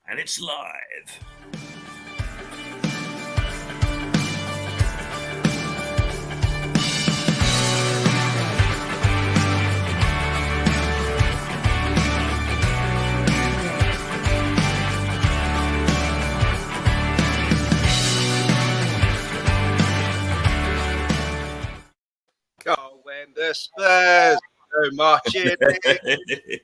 and it's live. Oh, when the Spurs go marching in.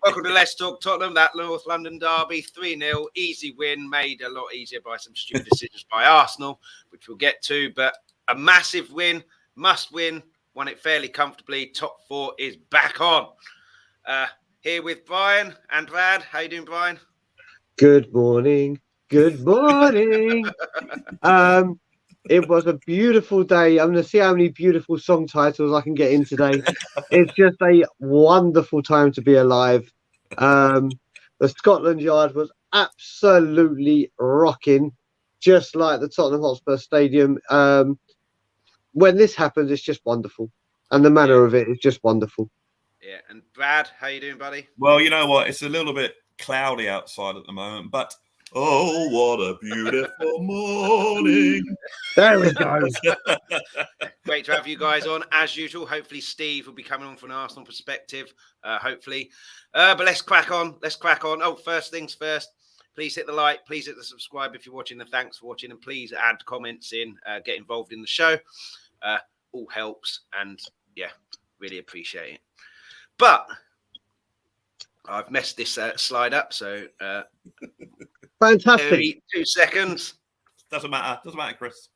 Welcome to Let's Talk Tottenham, that North London derby, 3-0, easy win, made a lot easier by some stupid decisions by Arsenal, which we'll get to, but a massive win, must win, won it fairly comfortably. Top four is back on. Here with Brian and Brad. How you doing, Brian? Good morning. Good morning. It was a beautiful day. I'm going to see how many beautiful song titles I can get in today. It's just a wonderful time to be alive. The Scotland Yard was absolutely rocking, just like the Tottenham Hotspur Stadium. When this happens, it's just wonderful. And the manner of it is just wonderful. Yeah. And Brad, how you doing, buddy? Well, you know what? It's a little bit cloudy outside at the moment, but oh, what a beautiful morning. There we go. Great to have you guys on, as usual. Hopefully Steve will be coming on from an Arsenal perspective, hopefully. But let's crack on. Oh, first things first. Please hit the like. Please hit the subscribe if you're watching, and thanks for watching. And please add comments in, get involved in the show. All helps, and yeah, really appreciate it. But I've messed this slide up, so Fantastic. 2 seconds. Doesn't matter, Chris.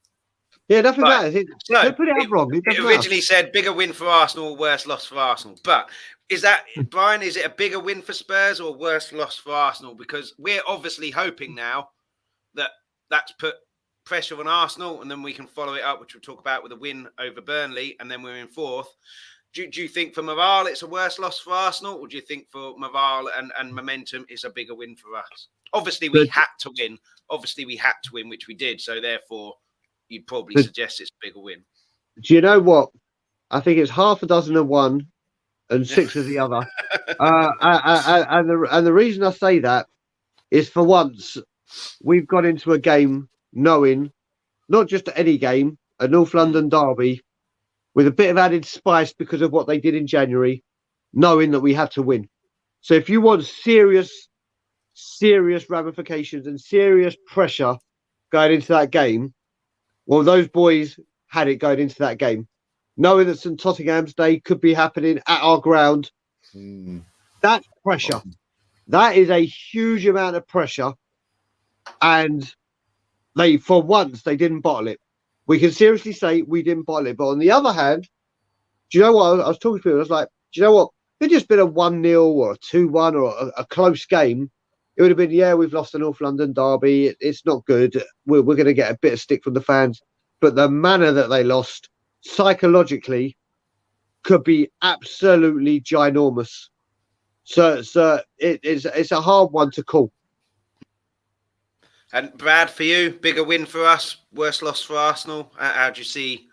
Yeah, nothing Right. matters. So, Don't put it up wrong. It originally said bigger win for Arsenal, worse loss for Arsenal. But is that, Brian, is it a bigger win for Spurs or worse loss for Arsenal? Because we're obviously hoping now that that's put pressure on Arsenal, and then we can follow it up, which we'll talk about with a win over Burnley, and then we're in fourth. Do you think for morale it's a worse loss for Arsenal, or do you think for morale and momentum it's a bigger win for us? Obviously, we had to win, which we did. So therefore, you'd probably suggest it's a bigger win. Do you know what? I think it's half a dozen of one and 6 of the other. And the reason I say that is, for once, we've got into a game knowing, not just any game, a North London derby, with a bit of added spice because of what they did in January, knowing that we had to win. So if you want serious ramifications and serious pressure going into that game, well, those boys had it going into that game. Knowing that St Tottenham's Day could be happening at our ground, that's pressure. That is a huge amount of pressure. And for once, they didn't bottle it. We can seriously say we didn't bottle it. But on the other hand, do you know what? I was talking to people. I was like, do you know what? If it just been a 1-0 or a 2-1 or a close game, it would have been, yeah, we've lost the North London derby. It's not good. We're going to get a bit of stick from the fans. But the manner that they lost, psychologically, could be absolutely ginormous. So it's a hard one to call. And Brad, for you, bigger win for us, worse loss for Arsenal. How do you see?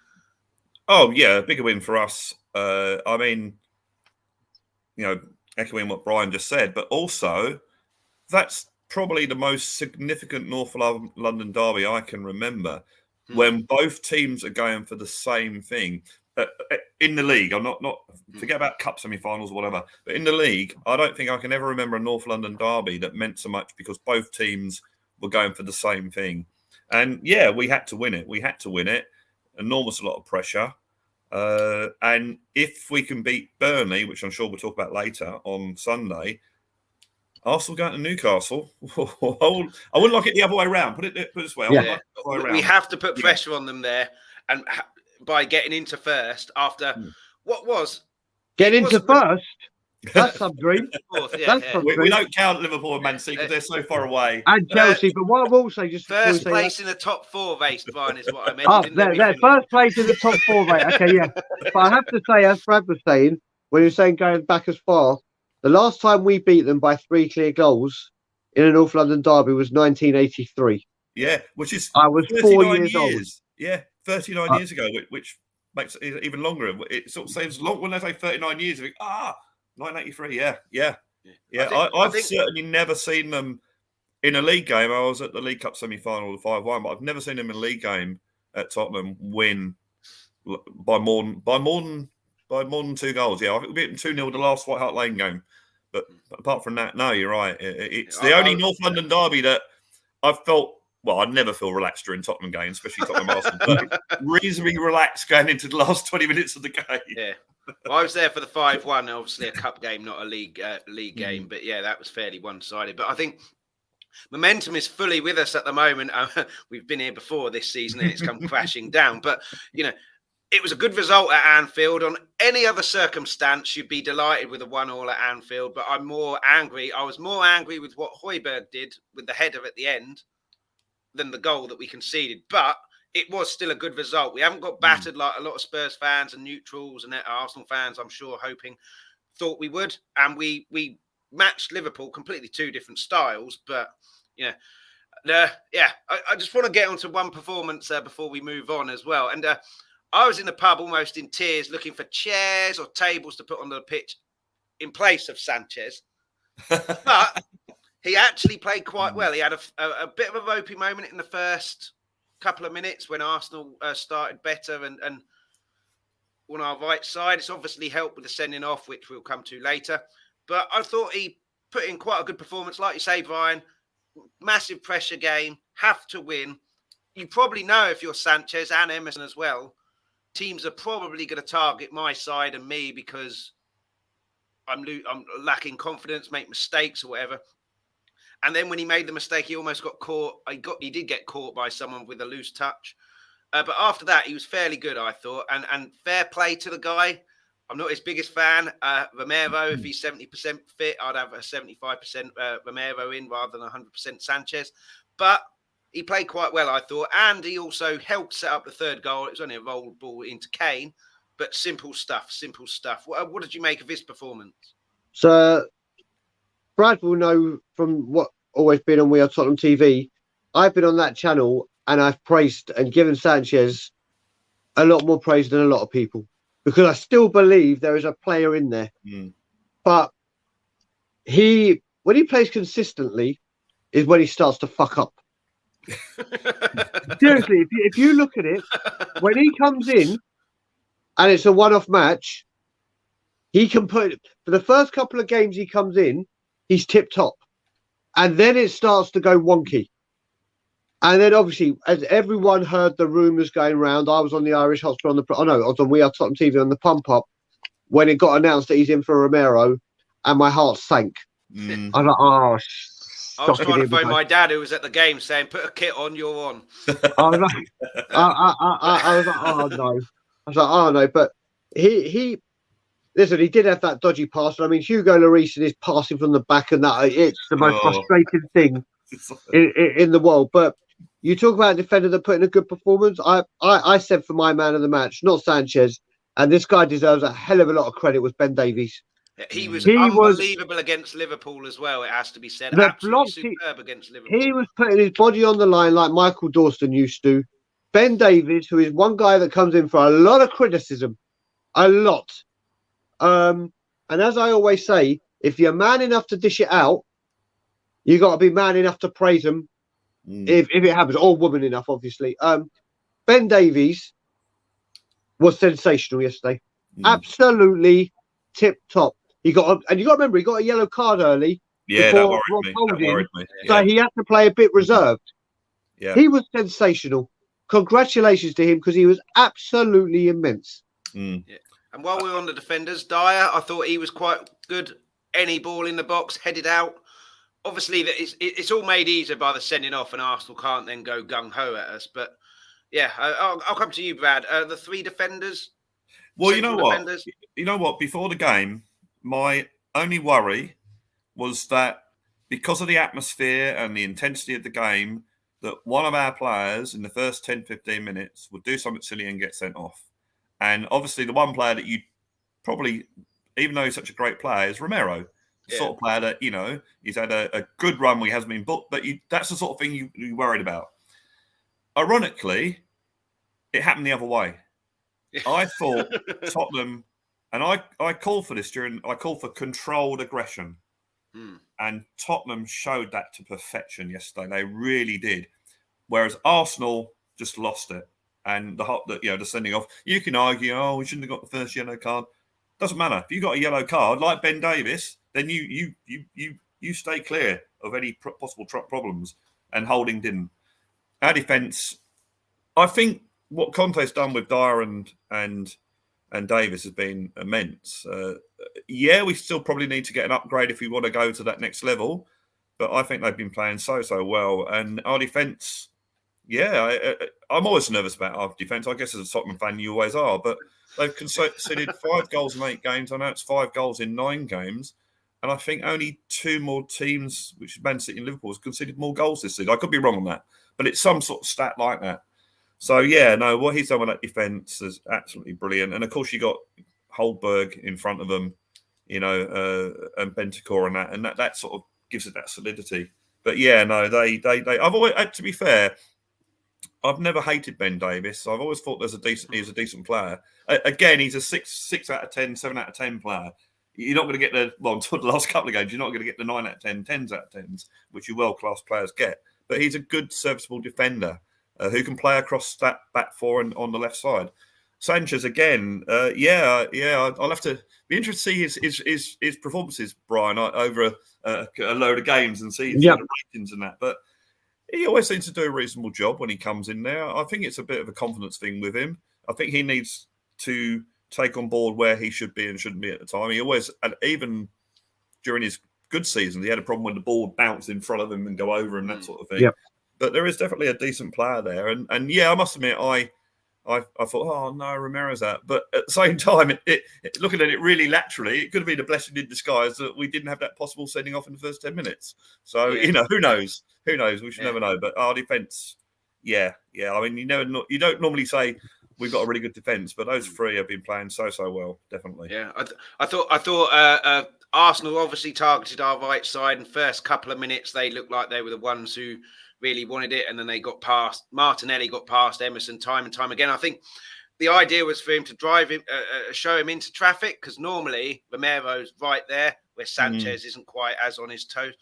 Oh yeah, bigger win for us. I mean, echoing what Brian just said, but also that's probably the most significant North London derby I can remember, when both teams are going for the same thing in the league. I'm not forget about cup semi-finals or whatever, but in the league, I don't think I can ever remember a North London derby that meant so much because both teams were going for the same thing. And yeah, we had to win it. Enormous lot of pressure. And if we can beat Burnley, which I'm sure we'll talk about later on Sunday, Arsenal going to Newcastle. I wouldn't like it the other way around. Put it this way. Yeah. We have to put pressure on them there, and by getting into first after what was first. That's some dream. We don't count Liverpool and Man City because they're so far away. And Chelsea, but what I will say, just first place in the top 4 race, Brian, is what I meant. They're first place in the top 4 race. Okay, yeah. But I have to say, as Brad was saying, when he was saying going back as far, the last time we beat them by 3 clear goals in a North London derby was 1983. Yeah, which is I was 4 years old. Yeah, 39 years ago, which makes it even longer. It sort of seems long when they say 39 years. 1983, yeah. I've certainly never seen them in a league game, I was at the League Cup semi-final, the 5-1, but I've never seen him in a league game at Tottenham win by more than 2 goals. Yeah, I think we beat them 2-0 the last White Hart Lane game. But apart from that, no, you're right. It's the only North London derby that I've felt. Well, I never feel relaxed during Tottenham games, especially Tottenham Arsenal, but reasonably relaxed going into the last 20 minutes of the game. Yeah. Well, I was there for the 5-1, obviously a cup game, not a league game. But yeah, that was fairly one-sided. But I think momentum is fully with us at the moment. We've been here before this season and it's come crashing down. But, it was a good result at Anfield. On any other circumstance, you'd be delighted with a 1-1 at Anfield. But I'm more angry. I was more angry with what Højbjerg did with the header at the end than the goal that we conceded. But it was still a good result. We haven't got battered like a lot of Spurs fans and neutrals and Arsenal fans, I'm sure, thought we would. And we matched Liverpool, completely 2 different styles. But, I just want to get onto one performance before we move on as well. And I was in the pub almost in tears looking for chairs or tables to put on the pitch in place of Sanchez. But he actually played quite well. He had a bit of a ropey moment in the first couple of minutes when Arsenal started better and on our right side. It's obviously helped with the sending off, which we'll come to later. But I thought he put in quite a good performance. Like you say, Brian, massive pressure game, have to win. You probably know if you're Sanchez and Emerson as well, teams are probably going to target my side and me because I'm lacking confidence, make mistakes or whatever. And then when he made the mistake, he almost got caught. He did get caught by someone with a loose touch. But after that, he was fairly good, I thought. And fair play to the guy. I'm not his biggest fan. Romero, if he's 70% fit, I'd have a 75% Romero in rather than 100% Sanchez. But he played quite well, I thought. And he also helped set up the 3rd goal. It was only a roll ball into Kane. But simple stuff. What did you make of his performance? So Brad will know from what always been on We Are Tottenham TV. I've been on that channel and I've praised and given Sanchez a lot more praise than a lot of people because I still believe there is a player in there. But when he plays consistently is when he starts to fuck up. Seriously, if you look at it, when he comes in and it's a one-off match, he can put for the first couple of games he comes in, he's tip-top. And then it starts to go wonky. And then obviously, as everyone heard the rumours going around, I was on the Irish Hotspur I was on We Are Tottenham TV on the pump-up when it got announced that he's in for Romero, and my heart sank. I was like, oh, I was trying to phone my dad who was at the game saying, put a kit on, you're on. I was like, I was like, oh no. I was like, oh no. But he listen, he did have that dodgy pass. I mean, Hugo Lloris is passing from the back and that it's the most frustrating thing in the world. But you talk about a defender that put in a good performance. I said for my man of the match, not Sanchez, and this guy deserves a hell of a lot of credit, was Ben Davies. He was unbelievable against Liverpool as well, it has to be said. Absolutely superb against Liverpool. He was putting his body on the line like Michael Dawson used to. Ben Davies, who is one guy that comes in for a lot of criticism. A lot. And as I always say, if you're man enough to dish it out, you got to be man enough to praise him if it happens, or woman enough, obviously. Ben Davies was sensational yesterday. Absolutely tip top. And you got to remember, he got a yellow card early. Yeah, that worried me. So he had to play a bit reserved. Yeah. He was sensational. Congratulations to him because he was absolutely immense. Yeah. And while we were on the defenders, Dyer, I thought he was quite good. Any ball in the box, headed out. Obviously, it's all made easier by the sending off, and Arsenal can't then go gung-ho at us. But, yeah, I'll come to you, Brad. The 3 defenders. Well, you know what? Before the game, my only worry was that because of the atmosphere and the intensity of the game, that one of our players in the first 10, 15 minutes would do something silly and get sent off. And obviously the one player that you probably, even though he's such a great player, is Romero. The sort of player that, he's had a good run where he hasn't been booked, but that's the sort of thing you're worried about. Ironically, it happened the other way. I thought Tottenham, and I call for this I call for controlled aggression. And Tottenham showed that to perfection yesterday. They really did. Whereas Arsenal just lost it. And the sending off, you can argue, we shouldn't have got the first yellow card. Doesn't matter. If you got a yellow card like Ben Davies, then you stay clear of any possible problems. And Holding didn't. Our defence, I think what Conte's done with Dyer and Davis has been immense. We still probably need to get an upgrade if we want to go to that next level. But I think they've been playing so well. And our defence, I'm always nervous about our defence. I guess as a Tottenham fan, you always are. But they've conceded 5 goals in 8 games. I know it's 5 goals in 9 games. And I think only 2 more teams, which is Man City and Liverpool, has conceded more goals this season. I could be wrong on that. But it's some sort of stat like that. So, what he's done with that defence is absolutely brilliant. And, of course, you got Holberg in front of them, and Bentancur and that sort of gives it that solidity. But, I've always, to be fair, I've never hated Ben Davies. I've always thought he's a decent player. Again, he's a 6 out of 10, 7 out of 10 player. You're not going to get until the last couple of games, you're not going to get the 9 out of 10, 10s out of 10s, which you world-class players get. But he's a good, serviceable defender. Who can play across that back 4 and on the left side. Sanchez again, I'll have to be interested to see his performances, Brian, over a load of games and see the ratings and that. But he always seems to do a reasonable job when he comes in there. I think it's a bit of a confidence thing with him. I think he needs to take on board where he should be and shouldn't be at the time. He always, and even during his good season, he had a problem when the ball would bounce in front of him and go over and that sort of thing. Yep. But there is definitely a decent player there. And I must admit, I thought, Romero's out. But at the same time, looking at it really laterally, it could have been a blessing in disguise that we didn't have that possible sending off in the first 10 minutes. So, who knows? Who knows? We should never know. But our defence, I mean, you don't normally say we've got a really good defence, but those 3 have been playing so well, definitely. Yeah, I thought Arsenal obviously targeted our right side, and first couple of minutes they looked like they were the ones who really wanted it, and then they got past Martinelli, got past Emerson time and time again. I think the idea was for him to drive him, show him into traffic, because normally Romero's right there where Sanchez isn't quite as on his toes,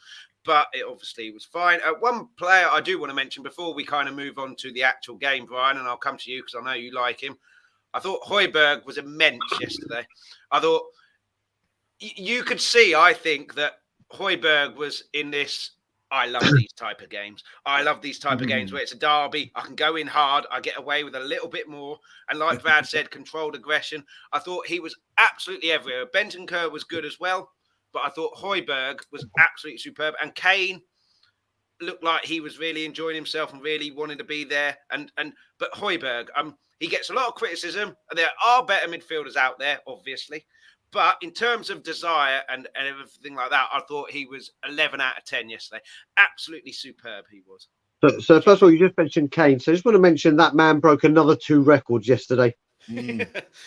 but it obviously was fine. One player I do want to mention before we kind of move on to the actual game, Brian, and I'll come to you because I know you like him. I thought Højbjerg was immense yesterday. I thought you could see, I think, that Højbjerg was in this. I love these type of games. I love these type of games where it's a derby. I can go in hard. I get away with a little bit more. And like Brad said, controlled aggression. I thought he was absolutely everywhere. Bentancur was good as well, but I thought Højbjerg was absolutely superb. And Kane looked like he was really enjoying himself and really wanted to be there. But Højbjerg, he gets a lot of criticism. There are better midfielders out there, obviously. But in terms of desire and everything like that, I thought he was 11 out of 10 yesterday. Absolutely superb he was. So first of all, you just mentioned Kane. So I just want to mention that man broke another 2 records yesterday.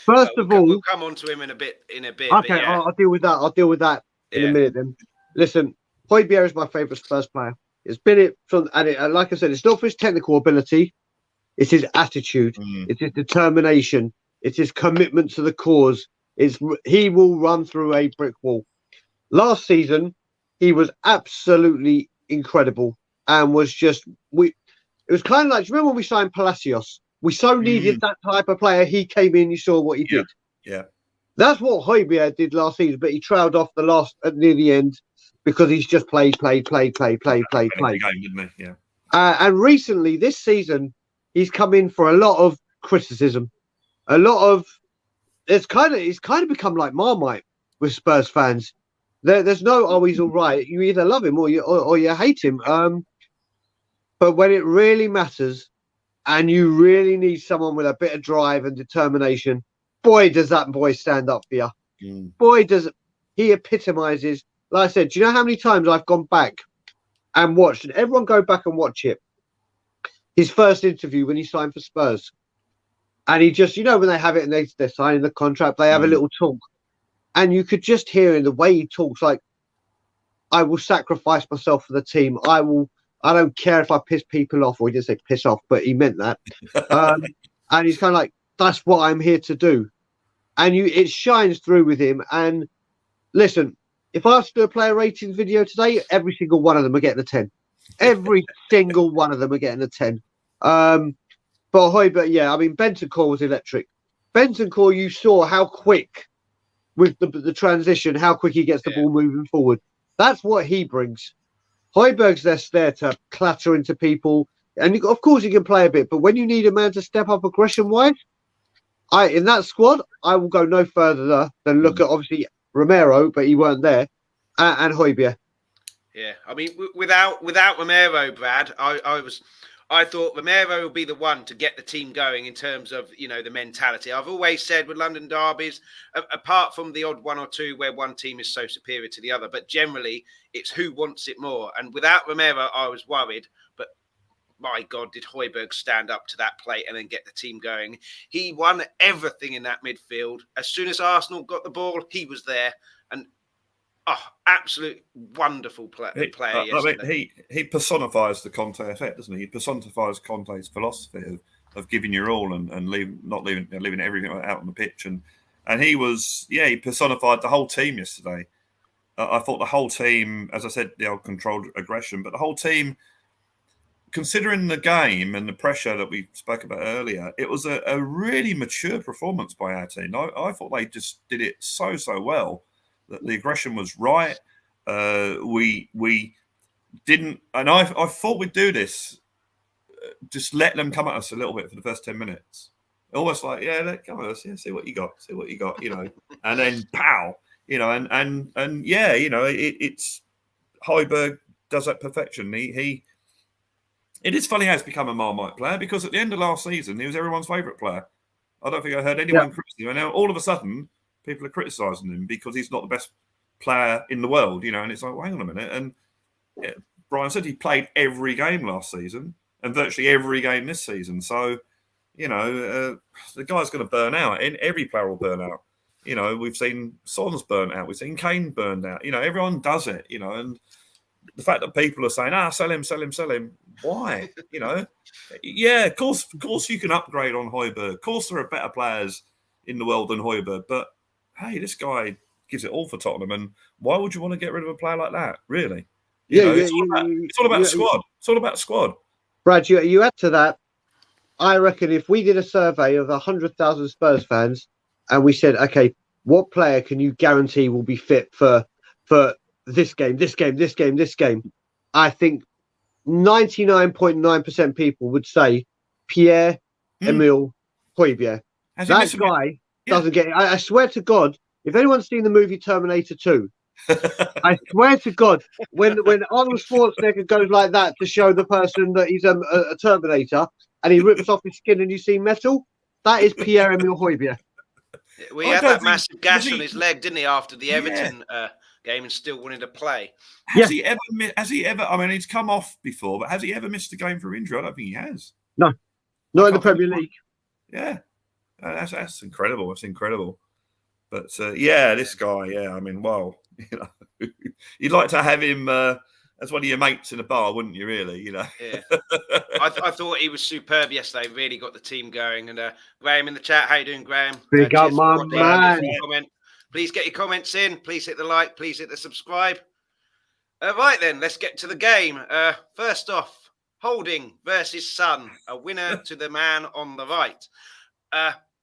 First of all, we'll come on to him in a bit. Okay, I'll deal with that in a minute then. Listen, Højbjerg is my favourite Spurs player. It's been it from, and like I said, it's not for his technical ability. It's his attitude. It's his determination. It's his commitment to the cause. He will run through a brick wall. Last season, he was absolutely incredible and was just it was kind of like, do you remember when we signed Palacios? We so needed that type of player. He came in, you saw what he did. Yeah. That's what Højbjerg did last season, but he trailed off near the end because he's just played. Game, didn't he? Yeah. And recently, this season, he's come in for a lot of criticism, a lot of. It's kind of become like Marmite with Spurs fans. There's no, he's all right. You either love him or you hate him. But when it really matters, and you really need someone with a bit of drive and determination, boy, does that boy stand up for you. Boy, does he epitomises. Like I said, do you know how many times I've gone back and watched, and everyone go back and watch it, his first interview when he signed for Spurs. And he just, when they have it and they're signing the contract, they have a little talk. And you could just hear in the way he talks, like, I will sacrifice myself for the team. I don't care if I piss people off. Or he didn't say piss off, but he meant that. And he's kind of like, that's what I'm here to do. And it shines through with him. And listen, if I was to do a player ratings video today, every single one of them are getting a 10. Every single one of them are getting a 10. But Højbjerg, yeah, I mean, Bentancur was electric. Bentancur, you saw how quick with the transition, how quick he gets the ball moving forward. That's what he brings. Højbjerg's just there to clatter into people. And of course, he can play a bit. But when you need a man to step up aggression-wise, in that squad, I will go no further than look at, obviously, Romero, but he weren't there, and Højbjerg. Yeah, I mean, without Romero, Brad, I thought Romero would be the one to get the team going in terms of, the mentality. I've always said with London derbies, apart from the odd one or two where one team is so superior to the other, but generally it's who wants it more. And without Romero, I was worried, but my God, did Højbjerg stand up to that plate and then get the team going. He won everything in that midfield. As soon as Arsenal got the ball, he was there. And absolute wonderful player yesterday. I mean, he personifies the Conte effect, doesn't he? He personifies Conte's philosophy of giving your all and not leaving everything out on the pitch. And he personified the whole team yesterday. I thought the whole team, as I said, the old controlled aggression, but the whole team, considering the game and the pressure that we spoke about earlier, it was a really mature performance by our team. I thought they just did it so well. The aggression was right. We didn't, and I thought we'd do this. Just let them come at us a little bit for the first 10 minutes. Almost like, come at us, see what you got, and then pow, and yeah, it's Højbjerg does that perfection. It is funny how it's become a Marmite player, because at the end of last season he was everyone's favourite player. I don't think I heard anyone criticise him, and now all of a sudden people are criticising him because he's not the best player in the world, and it's like, well, hang on a minute. And Brian said he played every game last season and virtually every game this season. So, the guy's going to burn out. And every player will burn out. We've seen Son's burnt out. We've seen Kane burned out. Everyone does it, and the fact that people are saying, sell him. Why? Yeah, of course you can upgrade on Højbjerg. Of course there are better players in the world than Højbjerg, but hey, this guy gives it all for Tottenham, and why would you want to get rid of a player like that? Really? It's all about the squad. It's all about squad. Brad, you add to that. I reckon if we did a survey of 100,000 Spurs fans, and we said, okay, what player can you guarantee will be fit for this game? I think 99.9% people would say Pierre-Emile Højbjerg. That guy doesn't get it. I swear to God, if anyone's seen the movie Terminator 2, I swear to God, when Arnold Schwarzenegger goes like that to show the person that he's a Terminator and he rips off his skin and you see metal, that is Pierre-Emile Højbjerg. We had that massive gash on his leg, didn't he, after the Everton game, and still wanted to play. Has he ever? I mean, he's come off before, but has he ever missed a game for injury? I don't think he has. No, not in the Premier League. Yeah. That's incredible. It's incredible. But this guy, I mean, well, you'd like to have him as one of your mates in a bar, wouldn't you? Really, Yeah. I thought he was superb yesterday. Really got the team going. And Graham in the chat, how you doing, Graham? Big up, my man. Please get your comments in. Please hit the like. Please hit the subscribe. Right then, let's get to the game. First off, Holding versus Son, a winner to the man on the right.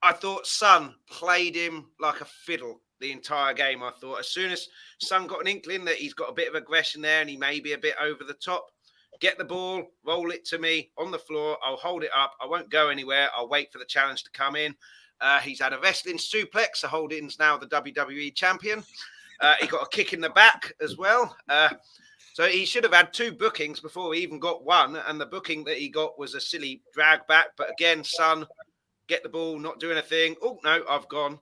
I thought Son played him like a fiddle the entire game. I thought as soon as Son got an inkling that he's got a bit of aggression there and he may be a bit over the top, get the ball, roll it to me on the floor. I'll hold it up. I won't go anywhere. I'll wait for the challenge to come in. He's had a wrestling suplex. So Holding's now the WWE champion. He got a kick in the back as well. So he should have had 2 bookings before he even got one. And the booking that he got was a silly drag back. But again, Son, get the ball, not do anything. Oh, no, I've gone.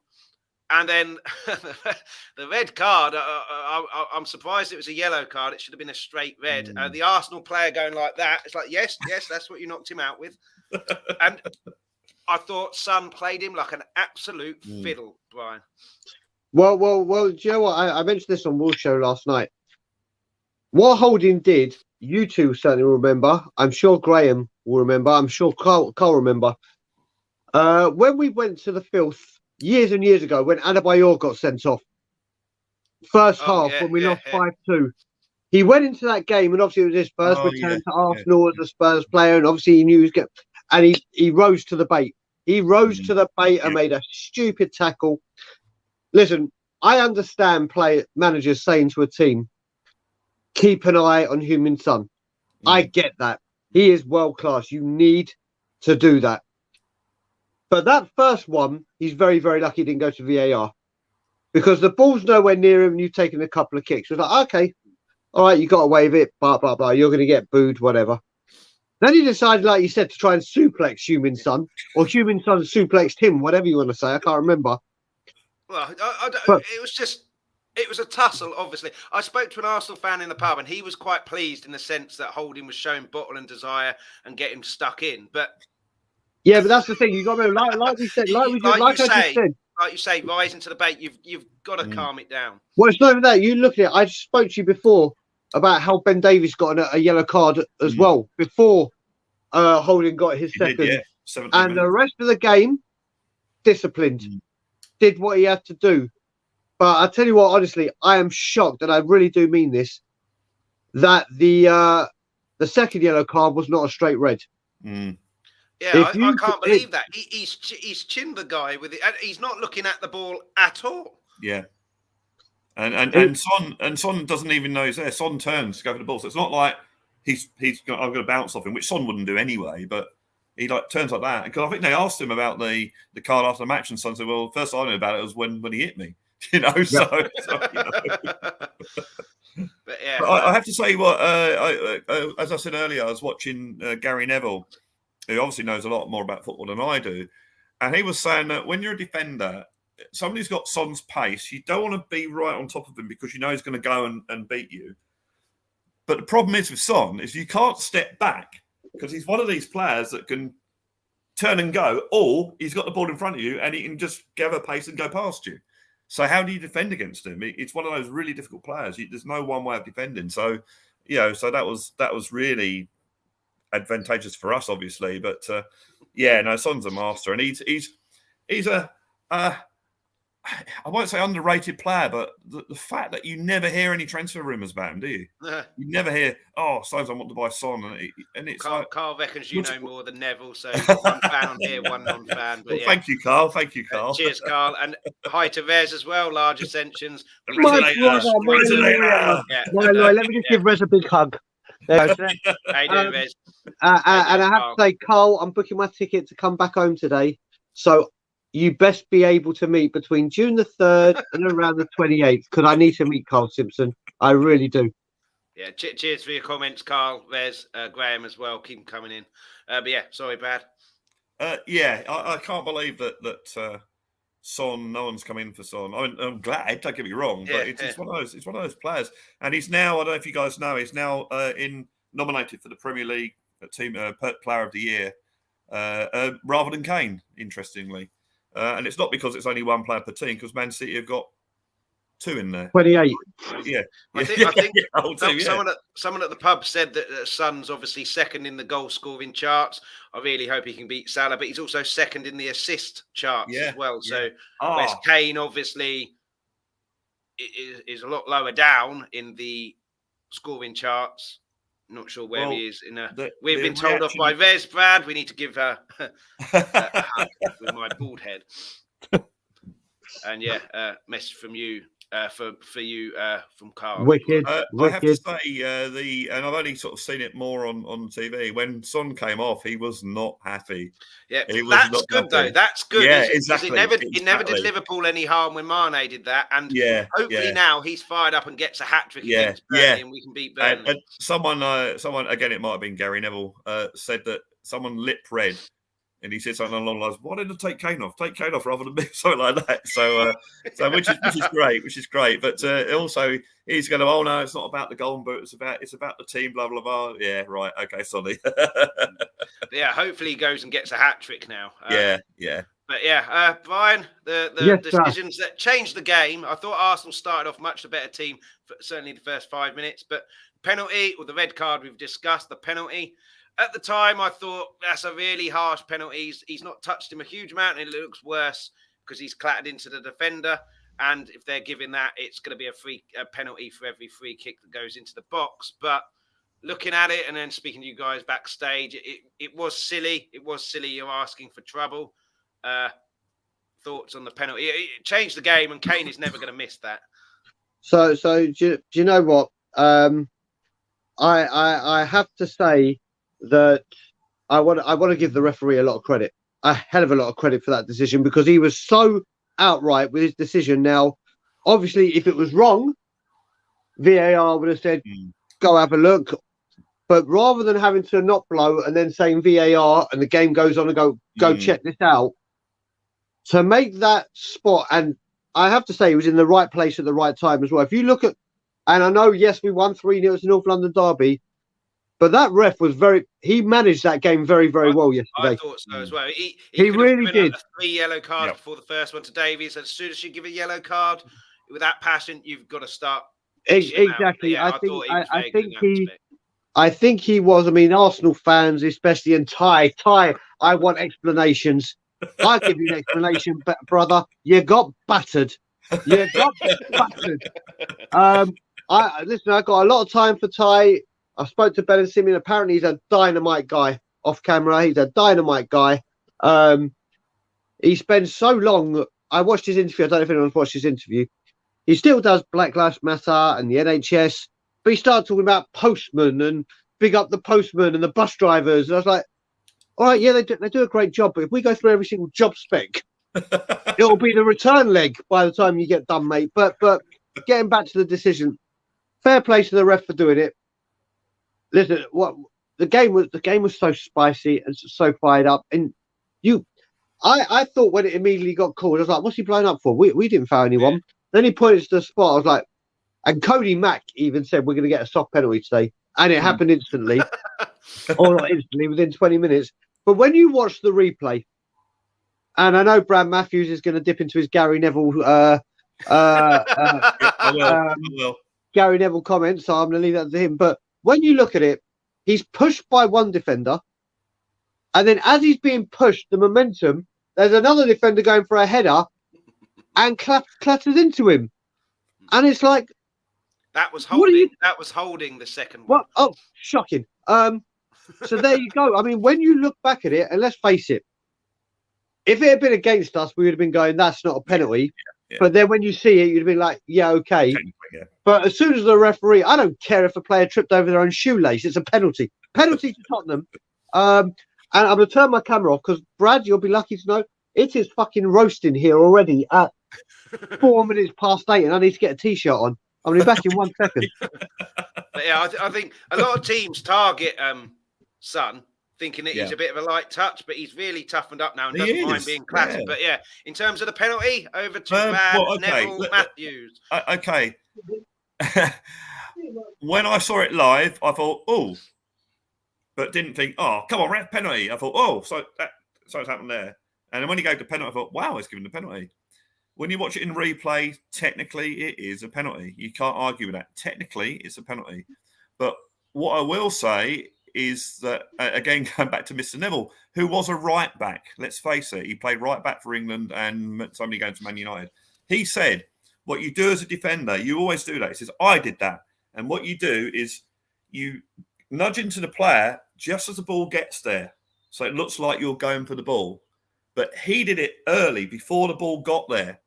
And then the red card, I'm surprised it was a yellow card. It should have been a straight red. The Arsenal player going like that, it's like, yes, that's what you knocked him out with. And I thought Son played him like an absolute fiddle, Brian. Well, do you know what? I mentioned this on Wolves Show last night. What Holding did, you two certainly remember. I'm sure Graham will remember. I'm sure Carl remember. When we went to the filth years and years ago, when Adebayor got sent off, first half when we lost 5-2. He went into that game, and obviously it was his first return to Arsenal as a Spurs player, and obviously he knew he was getting. And he rose to the bait. He rose to the bait and made a stupid tackle. Listen, I understand managers saying to a team, keep an eye on Heung-min Son. I get that. He is world class. You need to do that. But that first one, he's very, very lucky he didn't go to VAR. Because the ball's nowhere near him and you've taken a couple of kicks. It was like, okay, all right, you got away with it, blah, blah, blah. You're going to get booed, whatever. Then he decided, like you said, to try and suplex Heung-min Son, or Heung-min Son suplexed him, whatever you want to say. I can't remember. Well, it was a tussle, obviously. I spoke to an Arsenal fan in the pub, and he was quite pleased in the sense that Holding was showing bottle and desire and getting stuck in. But yeah, but that's the thing. You got to remember, like we said, like I just said. Like you say, rising to the bait, you've got to calm it down. Well, it's not even that. You look at it. I spoke to you before about how Ben Davies got a yellow card as well before Holding got his second. And the rest of the game, disciplined, did what he had to do. But I tell you what, honestly, I am shocked, and I really do mean this, that the second yellow card was not a straight red. Yeah, I can't believe that. He's chinned the guy with it. He's not looking at the ball at all. Yeah. And Son doesn't even know he's there. Son turns to go for the ball. So it's not like I'm going to bounce off him, which Son wouldn't do anyway, but he turns like that. Because I think they asked him about the card after the match, and Son said, well, the first I knew about it was when he hit me. You know, so you know. But yeah. But I have to say as I said earlier, I was watching Gary Neville, who obviously knows a lot more about football than I do. And he was saying that when you're a defender, somebody's got Son's pace, you don't want to be right on top of him because you know he's going to go and beat you. But the problem is with Son is you can't step back because he's one of these players that can turn and go, or he's got the ball in front of you and he can just gather pace and go past you. So how do you defend against him? It's one of those really difficult players. There's no one way of defending. So, so that was really advantageous for us, obviously. But Son's a master, and he's a I won't say underrated player, but the fact that you never hear any transfer rumours about him, do you? You never hear, Stones, I want to buy Son, and it's Carl reckons you know more than Neville, so you've got one fan on here, one non-fan. But Thank you, Carl. Thank you, Carl. Cheers, Carl, and hi to Rez as well. Large ascensions. My brother. Let me just give Rez a big hug. How you doing, Rez? And I have to say, Carl, I'm booking my ticket to come back home today, so you best be able to meet between June the 3rd and around the 28th, because I need to meet Carl Simpson. I really do. Yeah, cheers for your comments, Carl, Rez, Graham as well. Keep them coming in. But yeah, sorry, Brad. I can't believe that Son, no one's come in for Son. I'm glad, don't get me wrong, but it's one of those players. And he's now, I don't know if you guys know, he's now nominated for the Premier League team Player of the Year, rather than Kane, interestingly. And it's not because it's only one player per team, because Man City have got two in there. 28. Yeah. I think someone at the pub said that Son's obviously second in the goal scoring charts. I really hope he can beat Salah, but he's also second in the assist charts as well. So whereas Kane obviously is a lot lower down in the scoring charts. Not sure where he is. We've been told off by Vez, Brad. We need to give her a hug with my bald head. And message from you, for you from Carl. Wicked. I have to say, and I've only sort of seen it more on TV. When Son came off, he was not happy. Yeah, that's good though. That's good. Yeah, exactly. It never did Liverpool any harm when Mane did that, and hopefully now he's fired up and gets a hat trick against Burnley, and we can beat Burnley. And someone again, it might have been Gary Neville, said that someone lip read. And he said something along the lines, why didn't I take Kane off? Take Kane off rather than me, something like that. So which is great. But also he's going to, no, it's not about the golden boot. It's about the team, blah, blah, blah. Yeah, right. Okay, sorry. Hopefully he goes and gets a hat trick now. Yeah. But Brian, the decisions that changed the game. I thought Arsenal started off much the better team, certainly the first 5 minutes. But penalty, or the red card we've discussed, the penalty. At the time, I thought that's a really harsh penalty. He's not touched him a huge amount, and it looks worse because he's clattered into the defender. And if they're giving that, it's going to be a penalty for every free kick that goes into the box. But looking at it and then speaking to you guys backstage, it was silly. It was silly. You're asking for trouble. Thoughts on the penalty? It changed the game, and Kane is never going to miss that. So do you know what? I have to say that I want to give the referee a lot of credit, a hell of a lot of credit for that decision, because he was so outright with his decision. Now, obviously, if it was wrong, VAR would have said, "Go have a look." But rather than having to not blow and then saying VAR and the game goes on and go check this out, to make that spot, and I have to say he was in the right place at the right time as well. If you look at, and I know, yes, we won 3-0 to North London Derby, but that ref was he managed that game very, very well yesterday. I thought so as well. He really did. 3 yellow cards before the first one to Davies. As soon as you give a yellow card with that passion, you've got to start. Exactly. Yeah, I think he was. I mean, Arsenal fans, especially, and Ty, I want explanations. I'll give you an explanation, brother. You got battered. You got battered. Listen, I got a lot of time for Ty. I spoke to Ben and Simeon. Apparently, he's a dynamite guy off camera. He's a dynamite guy. He spends so long. I watched his interview. I don't know if anyone's watched his interview. He still does Black Lives Matter and the NHS, but he started talking about postmen and big up the postmen and the bus drivers. And I was like, all right, yeah, they do a great job, but if we go through every single job spec, it'll be the return leg by the time you get done, mate. But getting back to the decision, fair play to the ref for doing it. Listen, what the game was so spicy and so fired up, and I thought when it immediately got called, I was like, what's he blowing up for? We didn't foul anyone. Yeah. Then he pointed to the spot. I was like, and Cody Mack even said we're going to get a soft penalty today, and it happened instantly, or not instantly, within 20 minutes. But when you watch the replay, and I know Brad Matthews is going to dip into his Gary Neville Gary Neville comments, so I'm going to leave that to him. But when you look at it, he's pushed by one defender, and then as he's being pushed, the momentum, there's another defender going for a header and clatters into him. And it's like, that was holding the second one. Oh, shocking. So there you go. I mean, when you look back at it, and let's face it, if it had been against us, we would have been going, that's not a penalty. Yeah. But then when you see it, you'd have been like, yeah, okay. Yeah. But as soon as the referee, I don't care if a player tripped over their own shoelace, it's a penalty. Penalty to Tottenham. And I'm going to turn my camera off because, Brad, you'll be lucky to know, it is fucking roasting here already at 4 minutes past 8, and I need to get a T-shirt on. I'll be back in 1 second. But yeah, I think a lot of teams target Son, thinking that he's a bit of a light touch, but he's really toughened up now and doesn't mind being clattered. Yeah. But yeah, in terms of the penalty, over to Neville Matthews. Okay. When I saw it live, I thought, oh, but didn't think, oh, come on, ref penalty. I thought, oh, so it's happened there. And then when he gave the penalty, I thought, wow, he's given the penalty. When you watch it in replay, technically it is a penalty. You can't argue with that. Technically, it's a penalty. But what I will say is that, again, going back to Mr. Neville, who was a right back. Let's face it, he played right back for England and so many games for Man United. He said, what you do as a defender, you always do that. He says, I did that. And what you do is you nudge into the player just as the ball gets there. So it looks like you're going for the ball. But he did it early, before the ball got there.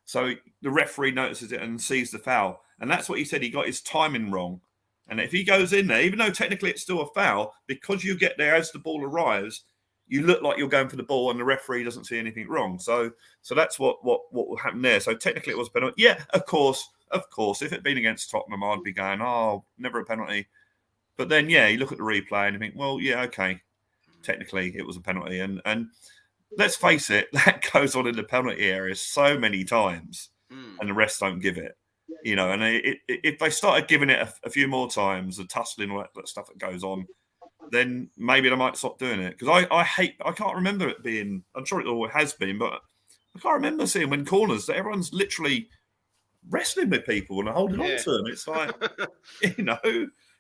So the referee notices it and sees the foul. And that's what he said. He got his timing wrong. And if he goes in there, even though technically it's still a foul, because you get there as the ball arrives, you look like you're going for the ball and the referee doesn't see anything wrong. So that's what will happen there. So technically it was a penalty. Yeah, of course. If it had been against Tottenham, I'd be going, oh, never a penalty. But then, yeah, you look at the replay and you think, well, yeah, okay. Technically it was a penalty. And let's face it, that goes on in the penalty area so many times and the refs don't give it. You know, and if they started giving it a few more times, the tussling, all that stuff that goes on, then maybe they might stop doing it. Because I can't remember it being, I'm sure it always has been, but I can't remember seeing when corners that everyone's literally wrestling with people and holding on to them. It's like, you know.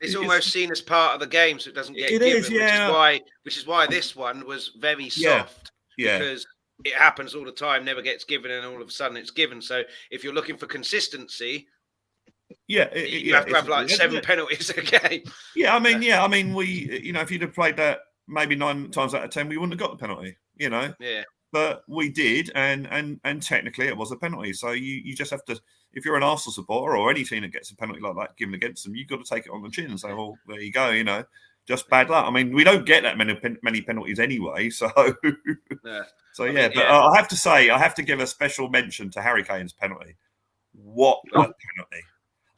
It's almost seen as part of the game, so it doesn't get given. Which is why this one was very soft. Yeah. Because it happens all the time, never gets given, and all of a sudden it's given. So if you're looking for consistency, you have to have like 7 penalties a game. Yeah, I mean, we, if you'd have played that maybe 9 times out of 10, we wouldn't have got the penalty, Yeah. But we did, and technically it was a penalty. So you just have to, if you're an Arsenal supporter or any team that gets a penalty like that given against them, you've got to take it on the chin and say, well, there you go, just bad luck. I mean, we don't get that many penalties anyway, so yeah. But I have to say, I have to give a special mention to Harry Kane's penalty. What a penalty!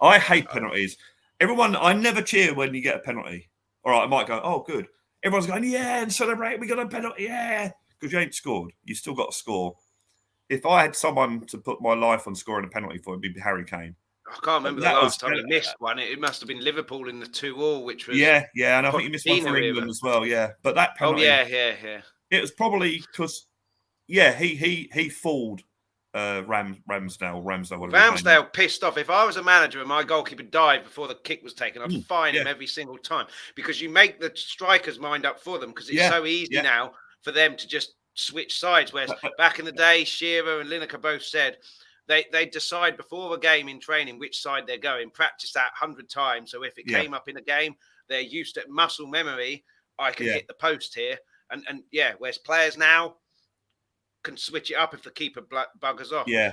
I hate penalties. I never cheer when you get a penalty. All right, I might go, oh, good. Everyone's going, yeah, and celebrate, we got a penalty, yeah. Because you ain't scored. You still got to score. If I had someone to put my life on scoring a penalty for, it'd be Harry Kane. I can't remember the last time he missed one. It must have been Liverpool in the 2-2, which was... Yeah, and I think he missed one for England as well, yeah. But that penalty... Oh, yeah. It was probably because, he fooled Ramsdale. Ramsdale pissed off. If I was a manager and my goalkeeper died before the kick was taken, I'd fine him every single time, because you make the striker's mind up for them, because it's so easy now for them to just switch sides. Whereas back in the day, Shearer and Lineker both said they decide before a game in training which side they're going, practice that 100 times. So if it came up in a game, they're used to muscle memory. I can hit the post here. And whereas players now can switch it up if the keeper buggers off. Yeah.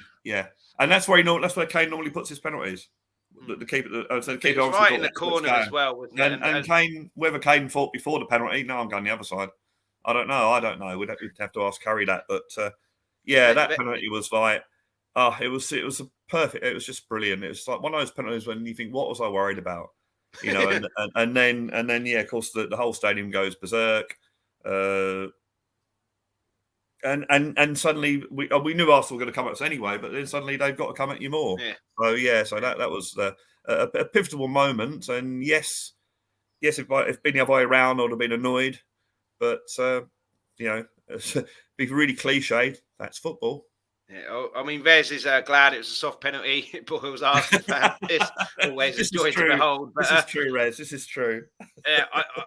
And that's where Kane normally puts his penalties. The keeper obviously right in the corner as well. Wasn't it? And Kane, whether Kane fought before the penalty, no, I'm going the other side. I don't know. We'd have to ask Curry that. But that penalty was like, it was a perfect. It was just brilliant. It was like one of those penalties when you think, what was I worried about? And then of course the whole stadium goes berserk. And suddenly we knew Arsenal were going to come at us anyway, but then suddenly they've got to come at you more. So that was a pivotal moment. And yes, if it'd been the other way around, I would have been annoyed. But be really cliched. That's football. Yeah, I mean, Vez is glad it was a soft penalty. Boyle's Arsenal fan. It's always a joy to behold. But, this is true, Rez. This is true.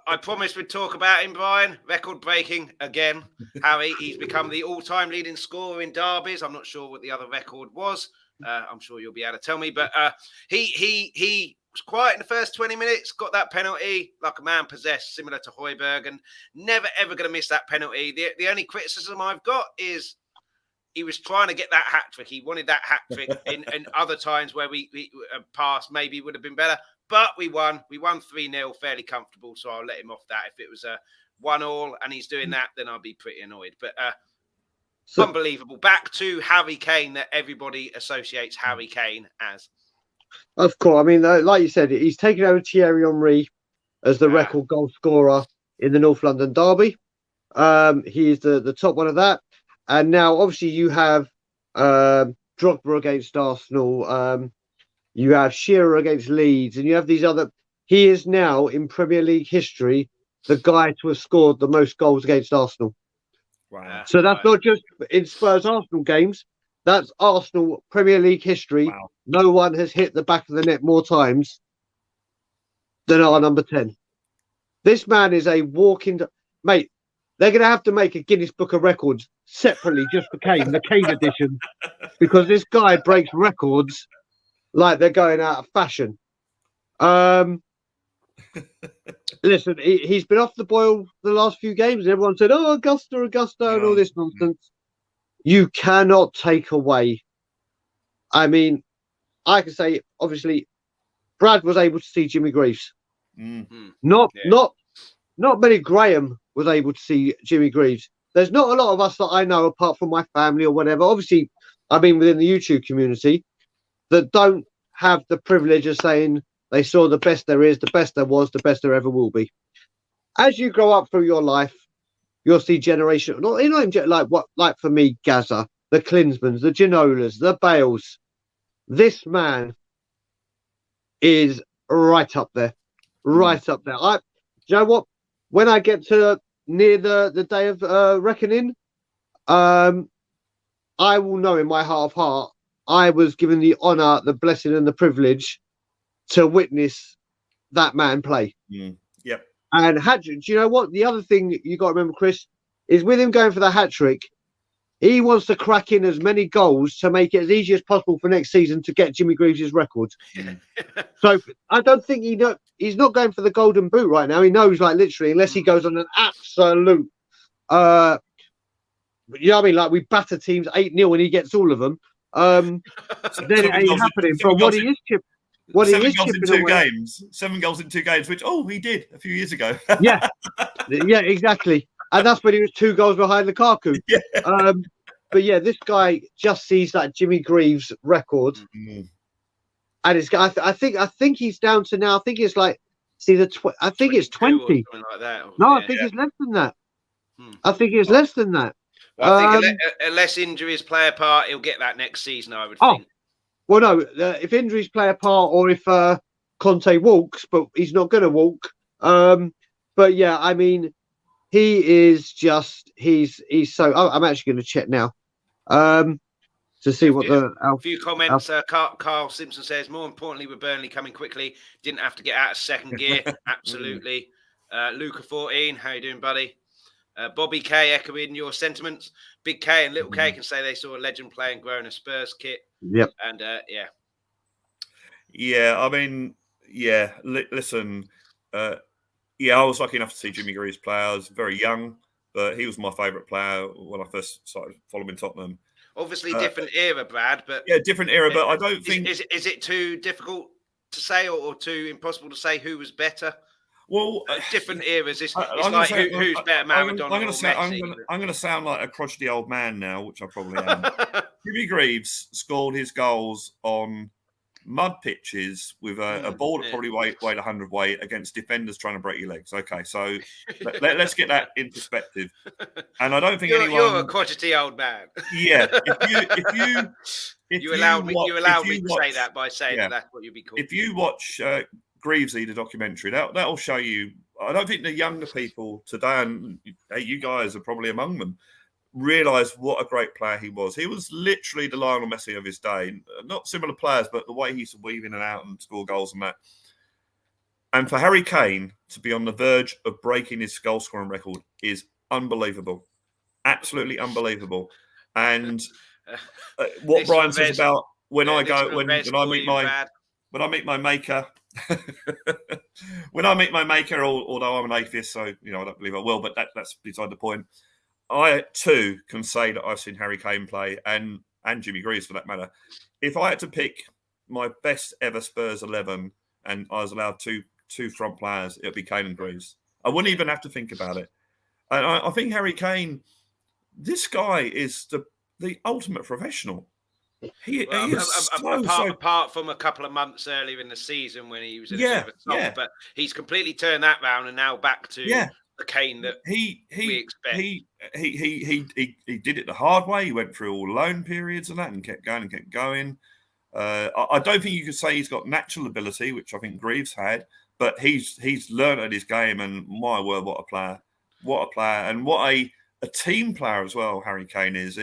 I promised we'd talk about him, Brian. Record breaking again. Harry, he's become the all-time leading scorer in derbies. I'm not sure what the other record was. I'm sure you'll be able to tell me. But he was quiet in the first 20 minutes, got that penalty like a man possessed, similar to Højbjerg, and never, ever going to miss that penalty. The only criticism I've got is he was trying to get that hat-trick. He wanted that hat-trick in other times where we passed maybe would have been better. But we won. We won 3-0, fairly comfortable, so I'll let him off that. If it was a 1-1 and he's doing that, then I'll be pretty annoyed. But unbelievable. Back to Harry Kane that everybody associates Harry Kane as. Of course. I mean, like you said, he's taken over Thierry Henry as the record goal scorer in the North London derby. He is the top one of that. And now, obviously, you have Drogba against Arsenal. You have Shearer against Leeds. And you have these other... He is now, in Premier League history, the guy to have scored the most goals against Arsenal. Wow. So that's not just in Spurs Arsenal games. That's Arsenal Premier League history. Wow. No one has hit the back of the net more times than our number 10. This man is a walking... Mate, they're going to have to make a Guinness Book of Records separately just for Kane, the Kane edition, because this guy breaks records like they're going out of fashion. Listen, he's been off the boil the last few games, and everyone said, "Oh, Augusta, and all this nonsense." You cannot take away. I mean, I can say obviously, Brad was able to see Jimmy Greaves. Mm-hmm. Not many. Graham was able to see Jimmy Greaves. There's not a lot of us that I know, apart from my family or whatever. Obviously, I mean within the YouTube community, that don't have the privilege of saying they saw the best there is, the best there was, the best there ever will be. As you grow up through your life, you'll see generation, like for me, Gaza, the Klinsmans, the Ginolas, the Bales. This man is right up there. Right up there. You know what? When I get to near the day of reckoning, I will know in my heart of heart, I was given the honour, the blessing and the privilege to witness that man play. Yep. And hat-trick, do you know what? The other thing you got to remember, Chris, is with him going for the hat-trick, He wants to crack in as many goals to make it as easy as possible for next season to get Jimmy Greaves' record. So I don't think he's not going for the golden boot right now. He knows, like, literally, unless he goes on an absolute, you know what I mean? Like, we batter teams 8-0 and he gets all of them. Then it ain't happening from what he is chipping. Seven goals in 2 games. 7 goals in 2 games, which he did a few years ago. Yeah, exactly. And that's when he was 2 goals behind Lukaku. Yeah. But yeah, this guy just sees that Jimmy Greaves record, and it's. I think he's down to now. I think it's like I think it's 20. Like that. No, I think it's less than that. I think it's less than that. Well, I think unless injuries play a part, he'll get that next season, I would think. Well, no, if injuries play a part, or if Conte walks, but he's not going to walk. But yeah, I mean, he is just he's so. I'm actually going to check now, to see what a few comments. Carl Simpson says, more importantly, with Burnley coming quickly, didn't have to get out of second gear. Absolutely. Luca 14, how you doing, buddy? Bobby K echoing your sentiments. Big K and Little K can say they saw a legend play and grow in a Spurs kit. Yep. And yeah, I mean, yeah. Listen, I was lucky enough to see Jimmy Greaves play. I was very young, but he was my favourite player when I first started following Tottenham. Obviously, different era, Brad. But yeah, different era. But I don't think is it too difficult to say, or too impossible to say who was better? Well, different eras. It's like who's better, Maradona or Messi? I'm going to sound like a crotchety old man now, which I probably am. Jimmy Greaves scored his goals on mud pitches with a ball that probably weighed 100 weight against defenders trying to break your legs. Okay, so let's get that in perspective. And I don't think you're a crotchety old man. Yeah, if you allowed me to say that by saying that's what you'd be called. If you watch Greavesy, the documentary, that'll show you. I don't think the younger people today, and hey, you guys are probably among them, realise what a great player he was. He was literally the Lionel Messi of his day. Not similar players, but the way he used to weave in and out and score goals and that. And for Harry Kane to be on the verge of breaking his goal scoring record is unbelievable, absolutely unbelievable. And what Brian says about when I meet my maker. When I meet my maker, although I'm an atheist, so I don't believe I will, but that's beside the point. I too can say that I've seen Harry Kane play and Jimmy Greaves for that matter. If I had to pick my best ever Spurs 11 and I was allowed two front players, it would be Kane and Greaves. I wouldn't even have to think about it. And I think Harry Kane, this guy is the ultimate professional. Apart from a couple of months earlier in the season when he was in a bit of a slump, but he's completely turned that round and now back to the Kane that we expect. He did it the hard way. He went through all loan periods and that, and kept going. I don't think you could say he's got natural ability, which I think Greaves had, but he's learned at his game. And my word, what a player! What a player, and what a team player as well. Harry Kane is.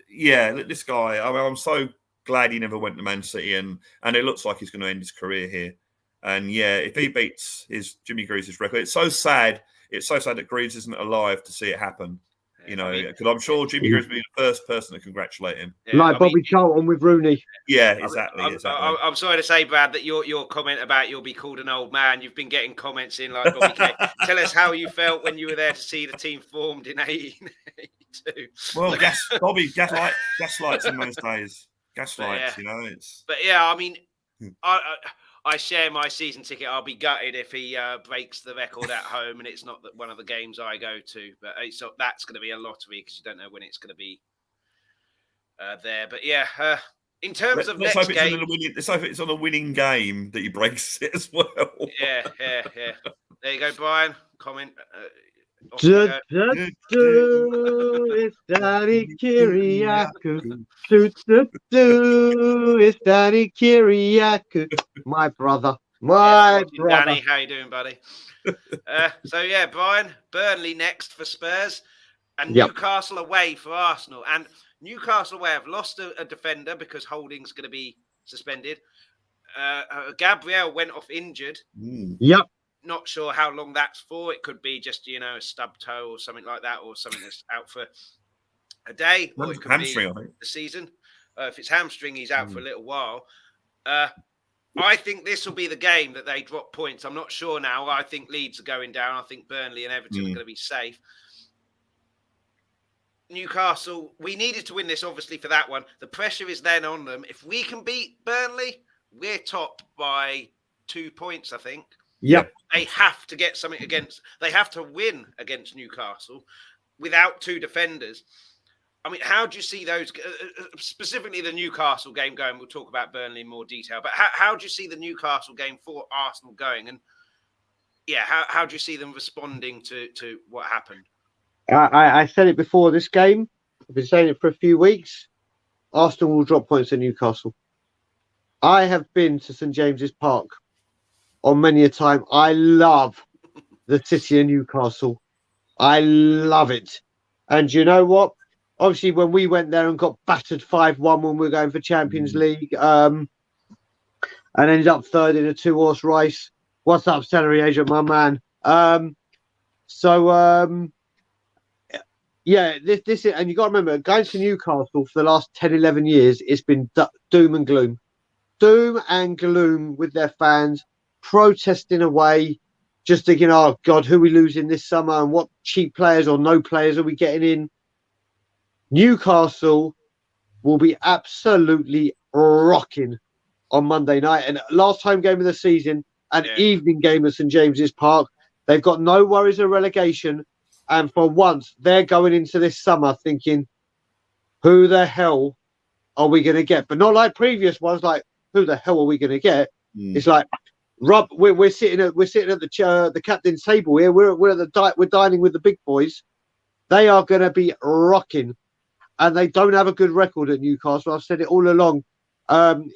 This guy. I mean, I'm so glad he never went to Man City, and it looks like he's going to end his career here. And if he beats his Jimmy Greaves' record, it's so sad. It's so sad that Greaves isn't alive to see it happen. Because I'm sure Jimmy Greaves will be the first person to congratulate him. Like Bobby Charlton with Rooney. Yeah, exactly. I'm sorry to say, Brad, that your comment about you'll be called an old man, you've been getting comments in like Bobby K. Tell us how you felt when you were there to see the team formed in 1882. Well, Bobby gaslights in those days. Gaslights, it's. But I mean, I share my season ticket. I'll be gutted if he breaks the record at home and it's not one of the games I go to. But that's going to be a lottery because you don't know when it's going to be there. But in terms of next game, let's hope it's on a winning game that he breaks it as well. Yeah. There you go, Brian. Comment. It's Danny Kiriakou. It's Danny Kiriakou. My brother. Danny, how you doing, buddy? Brian, Burnley next for Spurs and Newcastle away for Arsenal. And Newcastle away have lost a defender because Holding's going to be suspended. Gabriel went off injured. Yep. Not sure how long that's for. It could be just, a stub toe or something like that, or something that's out for a day, or it could hamstring, be I think. the season. If it's hamstring, he's out for a little while. I think this will be the game that they drop points. I'm not sure now. I think Leeds are going down. I think Burnley and Everton are going to be safe. Newcastle, we needed to win this, obviously, for that one. The pressure is then on them. If we can beat Burnley, we're top by 2 points, I think. Yep. They have to get something against... They have to win against Newcastle without 2 defenders. I mean, how do you see those, specifically the Newcastle game going? We'll talk about Burnley in more detail. But how do you see the Newcastle game for Arsenal going? And, yeah, how do you see them responding to what happened? I said it before this game. I've been saying it for a few weeks. Arsenal will drop points at Newcastle. I have been to St James's Park on many a time. I love the city of Newcastle. I love it. And you know what? Obviously, when we went there and got battered 5-1 when we were going for Champions League, and ended up third in a 2-horse race. What's up, Celery Agent, my man? Yeah, this is, and you got to remember, going to Newcastle for the last 10, 11 years, it's been doom and gloom. Doom and gloom with their fans, protesting away, just thinking, oh, God, who are we losing this summer and what cheap players or no players are we getting in? Newcastle will be absolutely rocking on Monday night. And last home game of the season, an evening game at St James's Park. They've got no worries of relegation. And for once, they're going into this summer thinking, who the hell are we going to get? But not like previous ones, like, who the hell are we going to get? It's like, Rob, we're sitting at the captain's table here. We're dining with the big boys. They are going to be rocking, and they don't have a good record at Newcastle. I've said it all along.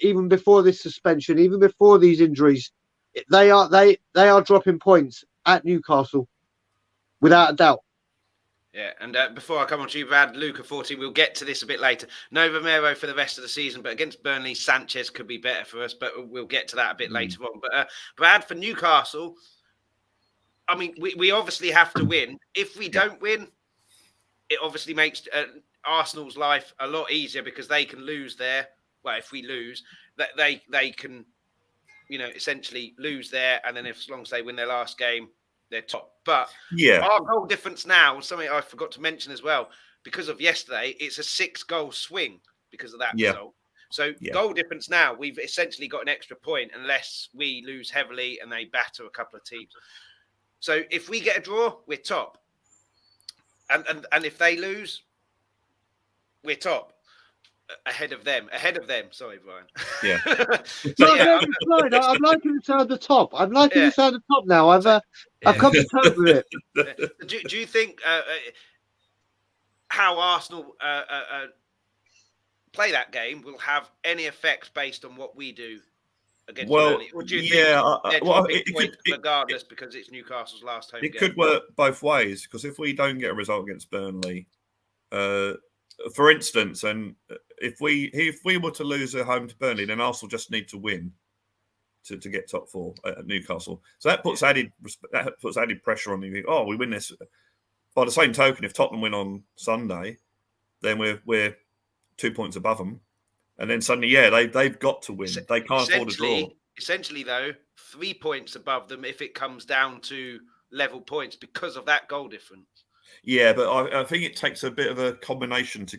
Even before this suspension, even before these injuries, they are dropping points at Newcastle. Without a doubt. Yeah, and before I come on to you, Brad, Luca 14, we'll get to this a bit later. No Romero for the rest of the season, but against Burnley, Sanchez could be better for us, but we'll get to that a bit later on. But Brad, for Newcastle, I mean, we obviously have to win. If we don't win, it obviously makes Arsenal's life a lot easier because they can lose there. Well, if we lose, that they can, essentially lose there, and then as long as they win their last game, they're top. But our goal difference now, something I forgot to mention as well, because of yesterday, it's a 6-goal swing because of that result. So goal difference now, we've essentially got an extra point unless we lose heavily and they batter a couple of teams. So if we get a draw, we're top. And if they lose, we're top. Ahead of them. Sorry, Brian. Yeah. I'm liking the sound of the top. I'm liking the sound of the top now. I've come to terms with it. Do you think how Arsenal play that game will have any effect based on what we do against Burnley? Or do you think they're dropping points regardless because it's Newcastle's last home game? It could work both ways because if we don't get a result against Burnley, for instance, and if we were to lose at home to Burnley, then Arsenal just need to win to get top 4 at Newcastle. So that puts added pressure on you. Oh, we win this. By the same token, if Tottenham win on Sunday, then we're 2 points above them, and then suddenly, they've got to win. They can't afford a draw. Essentially, though, 3 points above them if it comes down to level points because of that goal difference. Yeah, but I think it takes a bit of a combination to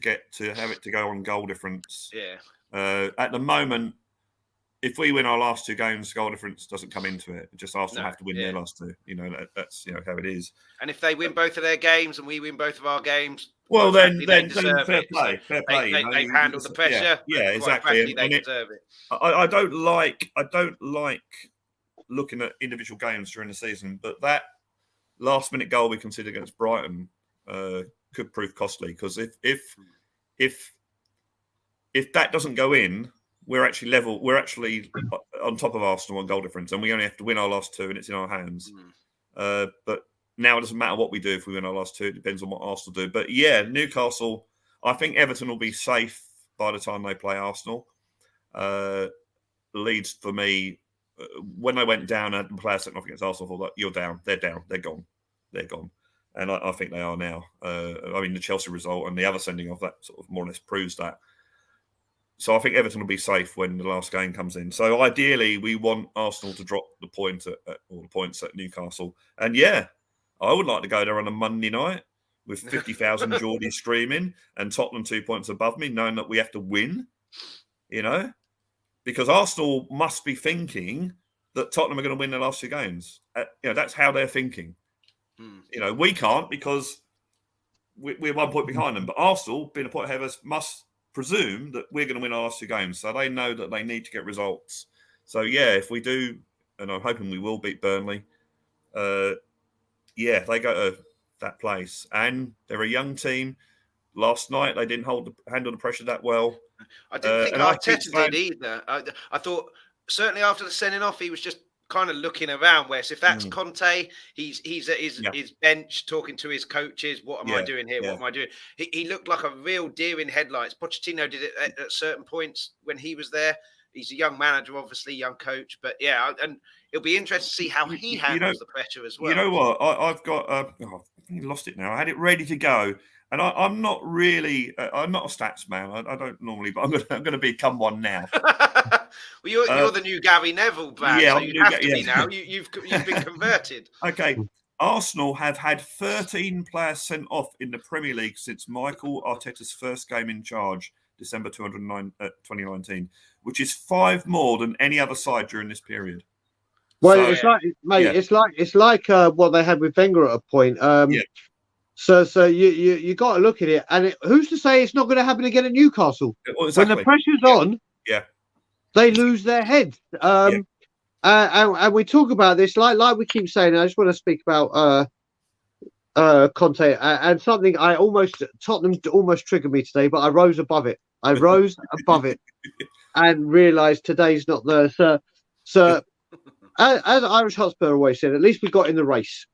have it to go on goal difference. Yeah. At the moment, if we win our last 2 games, goal difference doesn't come into it. Just Arsenal have to win their last 2. That's how it is. And if they win both of their games and we win both of our games, well, then fair play. Fair play. They've handled the pressure. Yeah, exactly. Frankly, they deserve it. I don't like looking at individual games during the season, but that last-minute goal we conceded against Brighton could prove costly because if that doesn't go in, we're actually level. We're actually on top of Arsenal on goal difference, and we only have to win our last 2, and it's in our hands. But now it doesn't matter what we do if we win our last 2. It depends on what Arsenal do. But Newcastle. I think Everton will be safe by the time they play Arsenal. Leeds, for me, when they went down and players sent off against Arsenal, I thought, you're down. They're down. They're gone. And I think they are now. I mean, the Chelsea result and the other sending off, that sort of more or less proves that. So I think Everton will be safe when the last game comes in. So ideally, we want Arsenal to drop the point or the points at Newcastle. And yeah, I would like to go there on a Monday night with 50,000 Geordies streaming and Tottenham 2 points above me, knowing that we have to win, because Arsenal must be thinking that Tottenham are going to win their last 2 games. That's how they're thinking. We can't because we're 1 point behind them. But Arsenal, being a point ahead of us, must presume that we're going to win our last 2 games. So they know that they need to get results. So, yeah, if we do, and I'm hoping we will beat Burnley, they go to that place. And they're a young team. Last night, they didn't handle the pressure that well. I didn't think Arteta did either. I thought, certainly after the sending off, he was just kind of looking around. Whereas if that's Conte, he's at his bench talking to his coaches. What am I doing here? What am I doing? He looked like a real deer in headlights. Pochettino did it at certain points when he was there. He's a young manager, obviously, young coach. But yeah, and it'll be interesting to see how he handles the pressure as well. You know what? I've got I lost it now. I had it ready to go. And I'm not really, I'm not a stats man. I don't normally, but I'm going to become one now. Well, you're the new Gary Neville, Brad. Yeah, so you have to be now. You've been converted. Okay. Arsenal have had 13 players sent off in the Premier League since Michael Arteta's first game in charge, December 2019, which is 5 more than any other side during this period. Well, so, it's like, mate, it's like what they had with Wenger at a point. So you got to look at it, and who's to say it's not going to happen again at Newcastle? Well, exactly. When the pressure's on, they lose their heads. And we talk about this like we keep saying. I just want to speak about Conte and something. Tottenham almost triggered me today, but I rose above it. And realised today's not the so. As Irish Hotspur always said, at least we got in the race,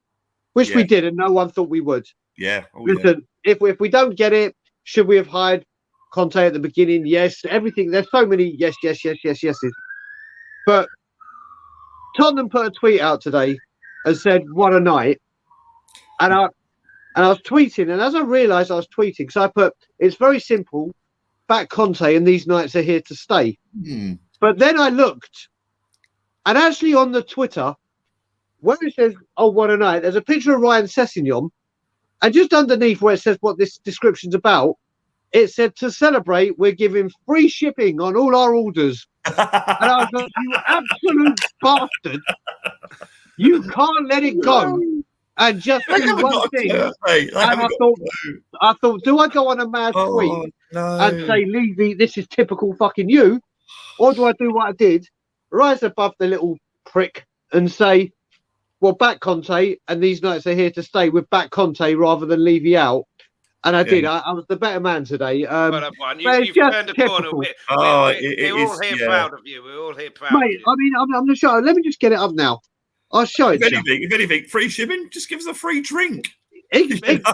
which we did, and no one thought we would. Yeah. Listen, if we don't get it, should we have hired Conte at the beginning? Yes. Everything. There's so many yeses. But Tottenham put a tweet out today and said, "What a night!" And I was tweeting, and as I realised I was tweeting, so I put, "It's very simple. Back Conte, and these nights are here to stay." But then I looked, and actually on the Twitter, where it says, "Oh, what a night," there's a picture of Ryan Sessegnon, and just underneath where it says what this description's about, it said, "To celebrate, we're giving free shipping on all our orders." And I was like, "You absolute bastard. You can't let it go and just do one thing." And I thought, do I go on a mad tweet and say, "Levy, this is typical fucking you," or do I do what I did, rise above the little prick and say, "Well, back Conte, and these nights are here to stay with back Conte rather than Levy out." And I did. I was the better man today. You've turned a corner. We're all here proud of you. We're all here proud of you. I mean, I'm not sure. Let me just get it up now. I'll show it. If anything, free shipping, just give us a free drink. Exactly.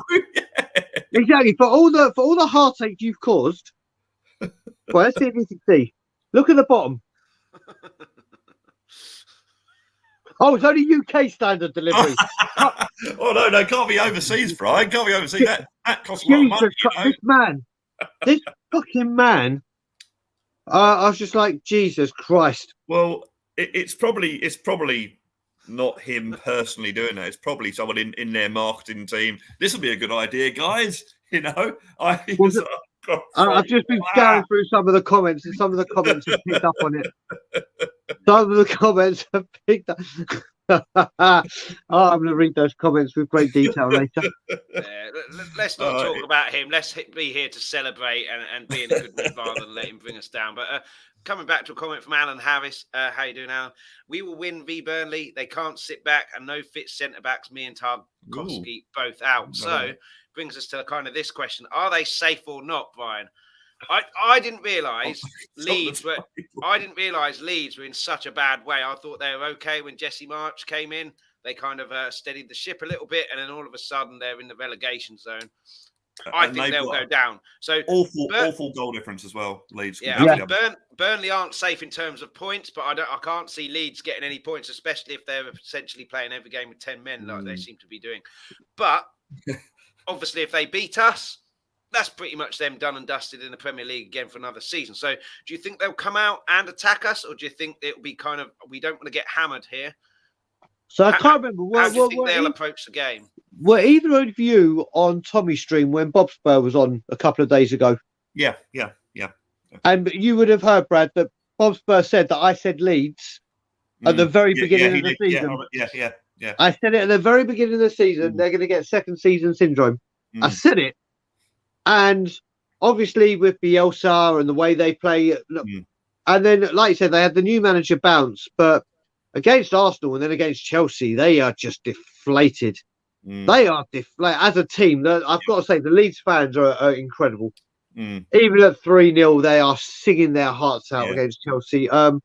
For all the heartache you've caused. Well, let's see if you can see. Look at the bottom. Oh, it's only UK standard delivery. No, can't be overseas, Brian. Can't be overseas. That costs a lot of money. This fucking man. I was just like, Jesus Christ. Well, it's probably not him personally doing that. It's probably someone in their marketing team. This will be a good idea, guys. I've just been scouring through some of the comments, and some of the comments have picked up on it. Some of the comments have picked up. I'm going to read those comments with great detail later. Let's not talk about him. Let's be here to celebrate and be in a good mood rather than let him bring us down. But coming back to a comment from Alan Harris. How you doing, Alan? "We will win v Burnley. They can't sit back, and no fit centre-backs. Me and Tarkowski both out." So brings us to kind of this question: are they safe or not, Brian? I didn't realise Leeds were in such a bad way. I thought they were okay when Jesse March came in. They kind of steadied the ship a little bit, and then all of a sudden they're in the relegation zone. I think they'll go down. So awful goal difference as well. Leeds. Yeah. Burnley aren't safe in terms of points, but I can't see Leeds getting any points, especially if they're essentially playing every game with 10 men like they seem to be doing. But obviously, if they beat us, that's pretty much them done and dusted in the Premier League again for another season. So do you think they'll come out and attack us, or do you think it'll be kind of, we don't want to get hammered here? So I can't remember. How do you think they'll approach the game? Were either of you on Tommy's stream when Bob Spur was on a couple of days ago? Yeah. And you would have heard, Brad, that Bob Spur said that I said Leeds at the very beginning of the season. Yeah. I said it at the very beginning of the season. They're going to get second season syndrome. I said it. And obviously with Bielsa and the way they play, and then, like you said, they had the new manager bounce, but against Arsenal and then against Chelsea, they are just deflated. They are deflated. As a team, I've got to say, the Leeds fans are incredible. Even at 3-0, they are singing their hearts out against Chelsea. But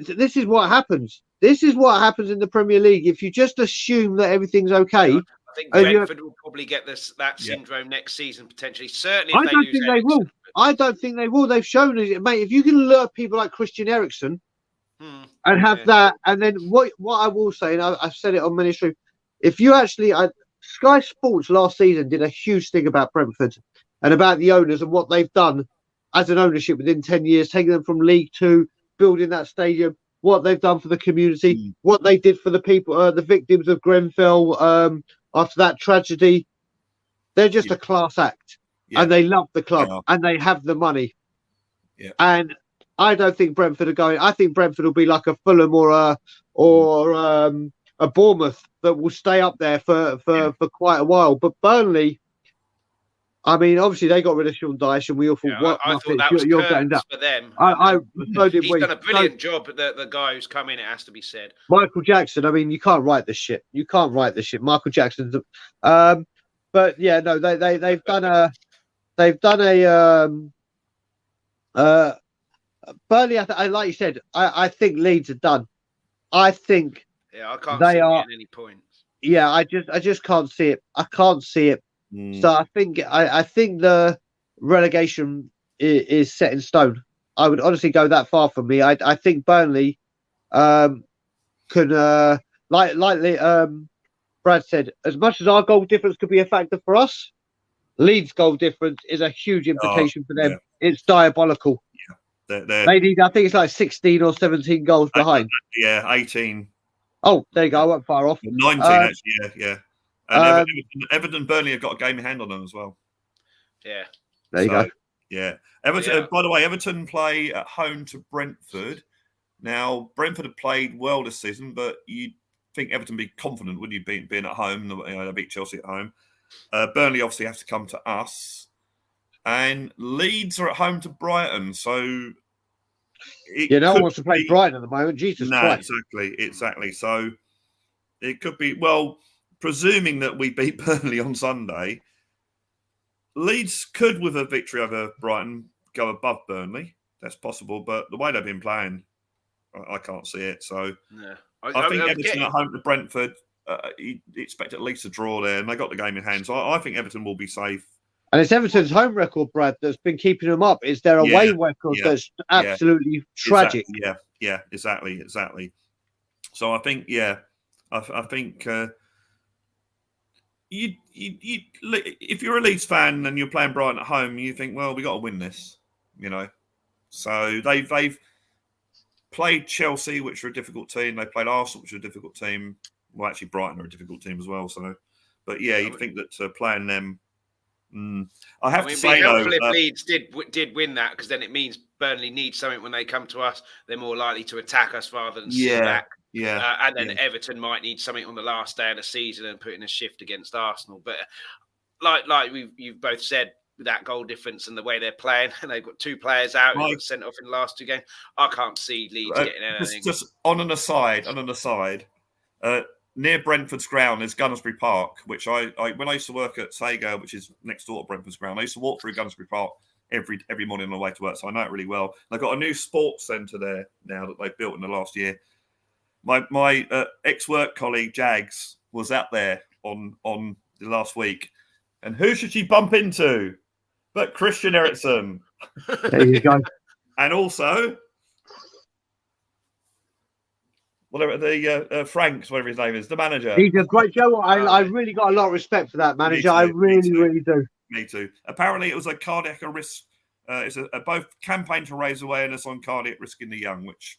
this is what happens. This is what happens in the Premier League. If you just assume that everything's okay. I think Brentford will probably get that syndrome next season, potentially. Certainly, I don't think they will. I don't think they will. They've shown it, mate. If you can lure people like Christian Eriksen and have that, and then what I will say, and I've said it on many streams, if you actually, Sky Sports last season did a huge thing about Brentford and about the owners and what they've done as an ownership within 10 years, taking them from League Two, building that stadium, what they've done for the community, what they did for the people, the victims of Grenfell after that tragedy. They're just a class act, and they love the club, and they have the money. And I don't think Brentford are going. I think Brentford will be like a Fulham or a Bournemouth that will stay up there for quite a while. But Burnley, I mean, obviously they got rid of Sean Dyche, and we all thought, I thought that was curtains for them. He's done a brilliant job. The guy who's come in, it has to be said. Michael Jackson. I mean, you can't write this shit. You can't write this shit. Michael Jackson's. But yeah, no, they've done a Burnley. Like you said, I think Leeds are done. I think. Yeah, I can't see them getting any points. Yeah, I just can't see it. I can't see it. So I think the relegation is set in stone. I would honestly go that far for me. I think Burnley can Brad said, as much as our goal difference could be a factor for us, Leeds' goal difference is a huge implication for them. Yeah. It's diabolical. Yeah. They need, I think it's like 16 or 17 goals behind. 18. Oh, there you go. I went far off. 19, actually, yeah. And Everton, Burnley have got a game in hand on them as well. Yeah. There you go. Yeah. Everton, by the way, Everton play at home to Brentford. Now, Brentford have played well this season, but you'd think Everton be confident, wouldn't you, being at home? They beat Chelsea at home. Burnley obviously have to come to us. And Leeds are at home to Brighton, so... no one wants to play Brighton at the moment. Jesus Christ. Exactly. So it could be, well, presuming that we beat Burnley on Sunday, Leeds could, with a victory over Brighton, go above Burnley. That's possible, but the way they've been playing, I can't see it. So I think Everton at home to Brentford, you expect at least a draw there, and they got the game in hand. So I think Everton will be safe. And it's Everton's home record, Brad, that's been keeping them up. It's their away record that's absolutely tragic. Exactly. So I think, I think you if you're a Leeds fan and you're playing Brighton at home, you think, well, we got to win this, So they've played Chelsea, which are a difficult team. They played Arsenal, which are a difficult team. Well, actually, Brighton are a difficult team as well. So, but yeah, you'd think that playing them. I have to say, though, if Leeds did win that, because then it means Burnley needs something when they come to us. They're more likely to attack us rather than sit back. Yeah, and then Everton might need something on the last day of the season and put in a shift against Arsenal. But like you've both said, with that goal difference and the way they're playing, and they've got two players out who got sent off in the last two games, I can't see Leeds getting anything. Just on an aside, near Brentford's ground is Gunnersbury Park, which I when I used to work at Sega, which is next door to Brentford's ground, I used to walk through Gunnersbury Park every morning on the way to work, so I know it really well. They've got a new sports centre there now that they've built in the last year. My ex-work colleague Jags was out there on the last week, and who should she bump into but Christian Eriksen? There you go. And also whatever the Franks, whatever his name is, the manager. He's a great Joe. I really got a lot of respect for that manager. I really do. Me too. Apparently, it was a cardiac risk. It's a both campaign to raise awareness on cardiac risk in the young, which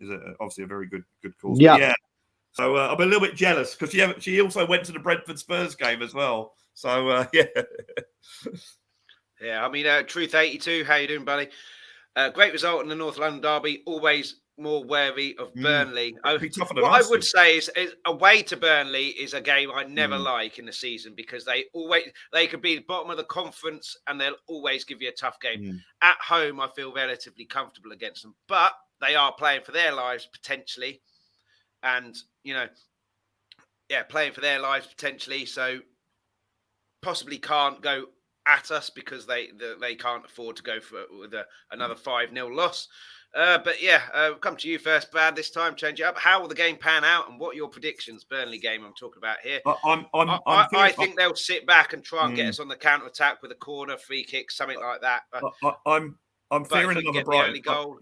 is obviously a very good cause. Yeah. But yeah. So I'm a little bit jealous because she also went to the Brentford Spurs game as well. So yeah. Yeah, I mean, Truth 82, how you doing, buddy? Great result in the North London derby. Always more wary of Burnley. What I would say is away to Burnley is a game I never like in the season because they could be the bottom of the conference and they'll always give you a tough game. At home, I feel relatively comfortable against them, but they are playing for their lives potentially, and playing for their lives potentially. So possibly can't go at us because they can't afford to go with another 5-0 loss. But yeah, come to you first, Brad. This time, change it up. How will the game pan out, and what are your predictions? Burnley game, I'm talking about here. I think they'll sit back and try and get us on the counter attack with a corner, free kick, something like that. I'm fearing another Brighton goal.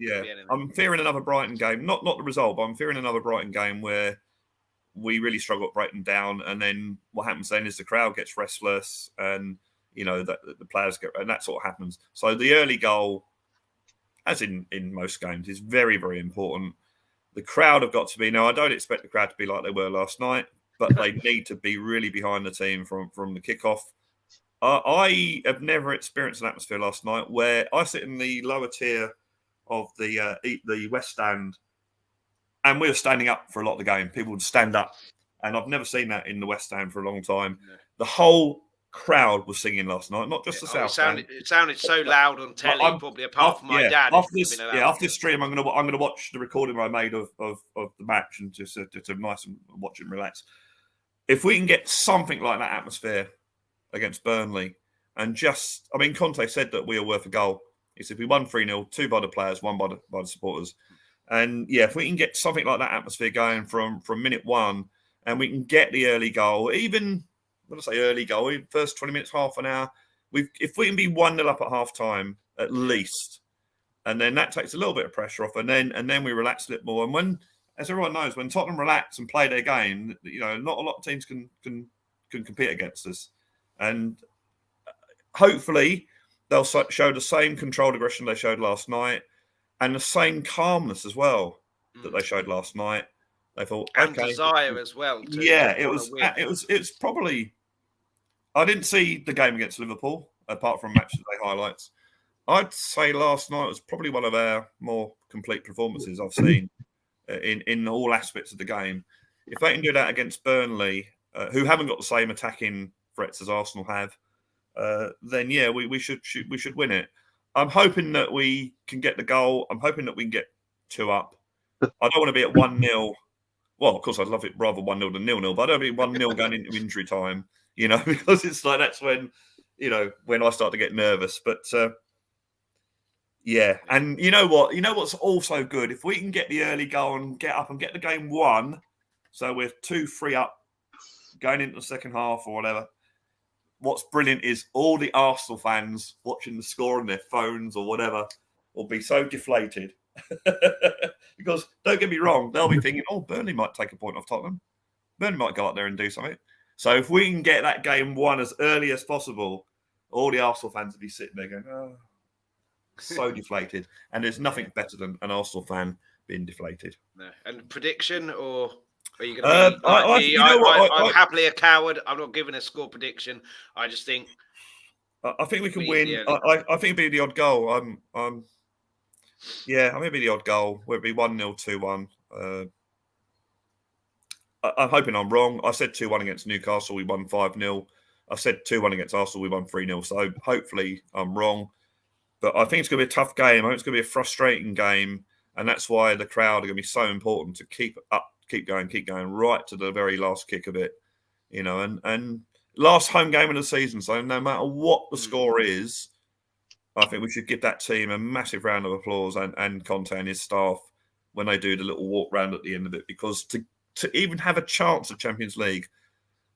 I'm fearing another Brighton game. Not the result, but I'm fearing another Brighton game where we really struggle at Brighton down, and then what happens then is the crowd gets restless, and that the players get, and that sort of happens. So the early goal, as in most games, is very, very important. The crowd have got to be. Now, I don't expect the crowd to be like they were last night, but they need to be really behind the team from the kickoff. I have never experienced an atmosphere last night where I sit in the lower tier of the West Stand, and we were standing up for a lot of the game. People would stand up, and I've never seen that in the West Stand for a long time. No. The whole crowd was singing last night, not just the South Stand. It sounded so loud on telly, probably apart from my dad. After this stream, I'm gonna watch the recording I made of the match and just to nice and watch and relax. If we can get something like that atmosphere against Burnley, and Conte said that we are worth a goal. He said we won 3-0, 2 by the players, 1 by the supporters. And yeah, if we can get something like that atmosphere going from minute 1, and we can get the early goal, even when I say early goal, first 20 minutes, half an hour, if we can be 1-0 up at half time at least, and then that takes a little bit of pressure off, and then we relax a bit more. And when, as everyone knows, when Tottenham relax and play their game, not a lot of teams can compete against us. And hopefully they'll show the same controlled aggression they showed last night, and the same calmness as well that they showed last night. They thought, and desire as well. Yeah, it was probably. I didn't see the game against Liverpool apart from match day highlights. I'd say last night was probably one of our more complete performances I've seen in all aspects of the game. If they can do that against Burnley, who haven't got the same attacking threats as Arsenal have, then yeah, we should win it. I'm hoping that we can get the goal. I'm hoping that we can get 2 up. I don't want to be at 1-0. Well, of course, I'd love it rather 1-0 than 0-0, but I don't want to be 1-0 going into injury time, because it's like that's when, when I start to get nervous. But yeah, and you know what? What's also good? If we can get the early goal and get up and get the game won, so we're 2-3 up going into the second half or whatever. What's brilliant is all the Arsenal fans watching the score on their phones or whatever will be so deflated. Because don't get me wrong, they'll be thinking, Burnley might take a point off Tottenham. Burnley might go out there and do something. So if we can get that game won as early as possible, all the Arsenal fans will be sitting there going, so deflated. And there's nothing better than an Arsenal fan being deflated. No. And prediction, or are you going to be I'm happily a coward. I'm not giving a score prediction. I just think I think we can win. I think it'd be the odd goal. I'm maybe the odd goal. Whether it be 1-0, 2-1. I'm hoping I'm wrong. I said 2-1 against Newcastle. We won 5-0. I said 2-1 against Arsenal. We won 3-0. So hopefully I'm wrong. But I think it's going to be a tough game. I think it's going to be a frustrating game. And that's why the crowd are going to be so important to keep going right to the very last kick of it. And last home game of the season. So no matter what the score is, I think we should give that team a massive round of applause and Conte and his staff when they do the little walk round at the end of it. Because to even have a chance of Champions League,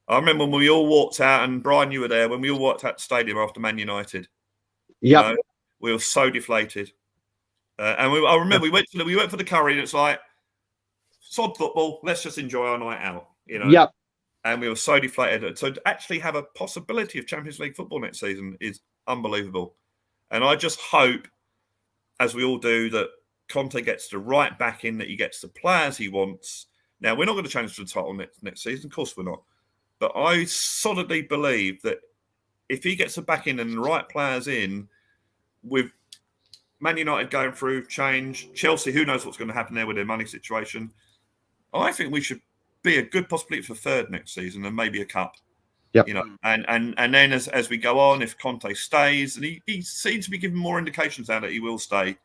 I remember when we all walked out, and Brian, you were there, when we all walked out the stadium after Man United. Yeah, we were so deflated. And I remember we went for the curry, and it's like sod football. Let's just enjoy our night out. Yep. And we were so deflated. So to actually have a possibility of Champions League football next season is unbelievable. And I just hope, as we all do, that Conte gets the right backing, that he gets the players he wants. Now, we're not going to challenge for the title next season. Of course we're not. But I solidly believe that if he gets the backing and the right players in, with Man United going through change, Chelsea, who knows what's going to happen there with their money situation, I think we should be a good possibility for third next season and maybe a cup. Yep. And then as we go on, if Conte stays, and he seems to be giving more indications now that he will stay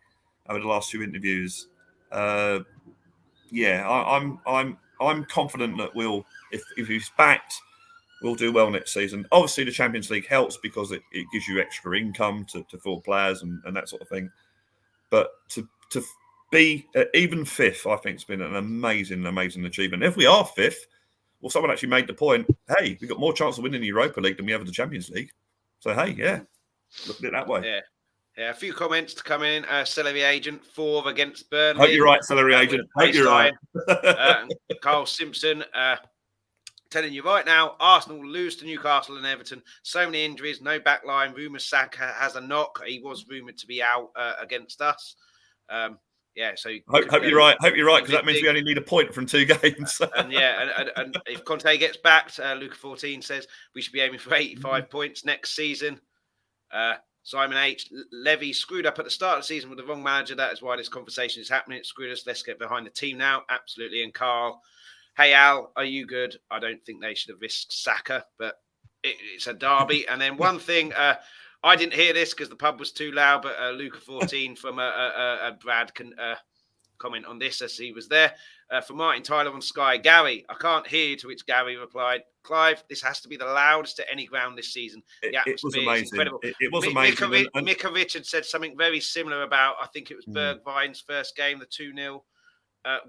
over the last few interviews. I'm confident that we'll, if he's backed, we'll do well next season. Obviously, the Champions League helps because it gives you extra income to fill players and that sort of thing. But to be even fifth, I think it's been an amazing achievement. If we are fifth, well, someone actually made the point, hey, we've got more chance of winning the Europa League than we have the Champions League. So, hey, yeah, look at it that way. Yeah, a few comments to come in. Celery Agent, 4 against Burnley. Hope you're right, Celery Agent. Hope you're right. Carl Simpson, telling you right now, Arsenal will lose to Newcastle and Everton. So many injuries, no back line. Rumours Saka has a knock. He was rumoured to be out against us. So hope you're right. Hope you're right, because that means we only need a point from 2 games. and if Conte gets backed, Luca 14 says we should be aiming for 85 points next season. Simon H. Levy screwed up at the start of the season with the wrong manager. That is why this conversation is happening. It screwed us. Let's get behind the team now. Absolutely. And Carl, hey Al, are you good? I don't think they should have risked Saka, but it's a derby. And then one thing. I didn't hear this because the pub was too loud, but Luca 14 from Brad can comment on this as he was there. For Martin Tyler on Sky, Gary, I can't hear you, to which Gary replied, Clive, this has to be the loudest at any ground this season. The it was amazing. Incredible. It was amazing. Mika Richards said something very similar about, I think it was Bergwijn's first game, the 2-0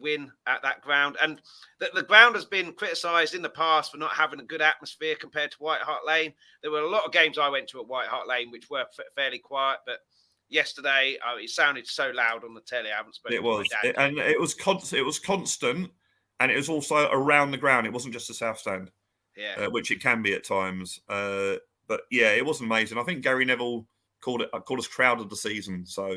win at that ground. And the ground has been criticised in the past for not having a good atmosphere compared to White Hart Lane. There were a lot of games I went to at White Hart Lane which were fairly quiet, but yesterday it sounded so loud on the telly. I haven't spoken. It was, it was constant, and it was also around the ground. It wasn't just the south stand, which it can be at times. But yeah, it was amazing. I think Gary Neville called us crowd of the season. So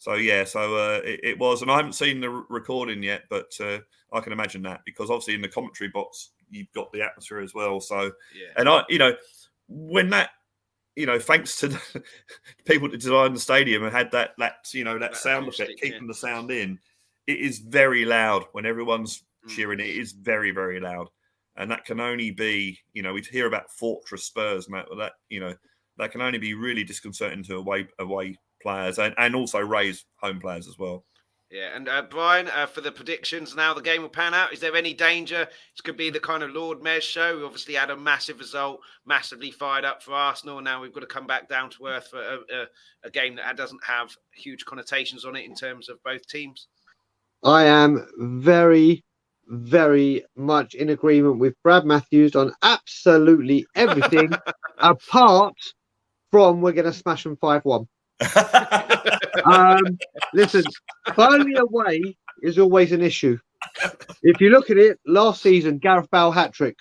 it was, and I haven't seen the recording yet, but I can imagine that, because obviously in the commentary box you've got the atmosphere as well. So, and when that, thanks to the people that designed the stadium and had that sound effect, keeping the sound in, it is very loud when everyone's cheering. It is very, very loud, and that can only be, we hear about Fortress Spurs and that can only be really disconcerting to away players and also raise home players as well. Yeah, and Brian, for the predictions, now the game will pan out. Is there any danger? It could be the kind of Lord Mayor's show. We obviously had a massive result, massively fired up for Arsenal, and now we've got to come back down to earth for a game that doesn't have huge connotations on it in terms of both teams. I am very, very much in agreement with Brad Matthews on absolutely everything, apart from we're going to smash them 5-1. Listen, Burnley away is always an issue. If you look at it, last season, Gareth Bale hat-trick,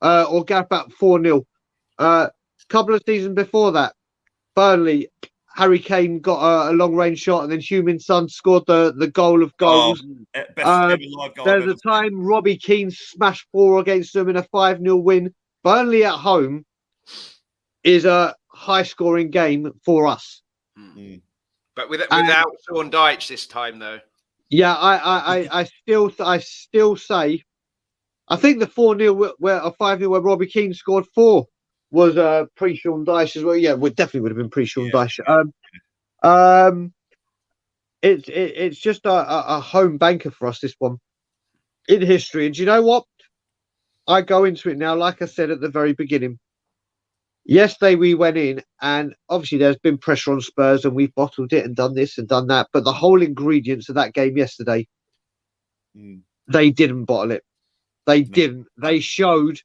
or Gareth Bale 4-0. Couple of seasons before that, Burnley, Harry Kane got a long-range shot, and then Heung-min Son scored the goal of goals. There's a time Robbie Keane smashed 4 against them in a 5-0 win. Burnley at home is a high-scoring game for us. But without Sean Dyche this time, though. Yeah, I still say, I think the 4-0 or 5-0 where Robbie Keane scored 4 was pre-Sean Dyche as well. Yeah, it definitely would have been pre-Sean Dyche. It's just a home banker for us, this one, in history. And do you know what? I go into it now, like I said at the very beginning. Yesterday we went in, and obviously there's been pressure on Spurs, and we've bottled it and done this and done that. But the whole ingredients of that game yesterday, they didn't bottle it. They didn't. They showed,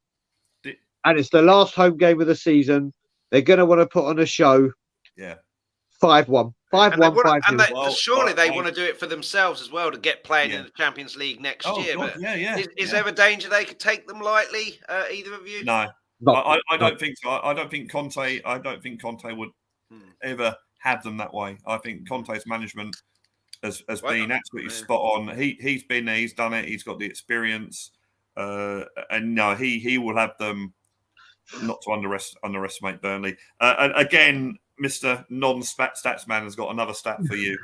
and it's the last home game of the season. They're going to want to put on a show. Yeah. 5-1. 5-1, 5-0. Surely they want to do it for themselves as well to get playing in the Champions League next year. God, but is there a danger they could take them lightly? Either of you? No, I don't think so. I don't think Conte. I don't think Conte would ever have them that way. I think Conte's management has been absolutely spot on. He's been there. He's done it. He's got the experience, and no, he will have them. Not to underestimate Burnley. And again, Mr. Non-stats man has got another stat for you.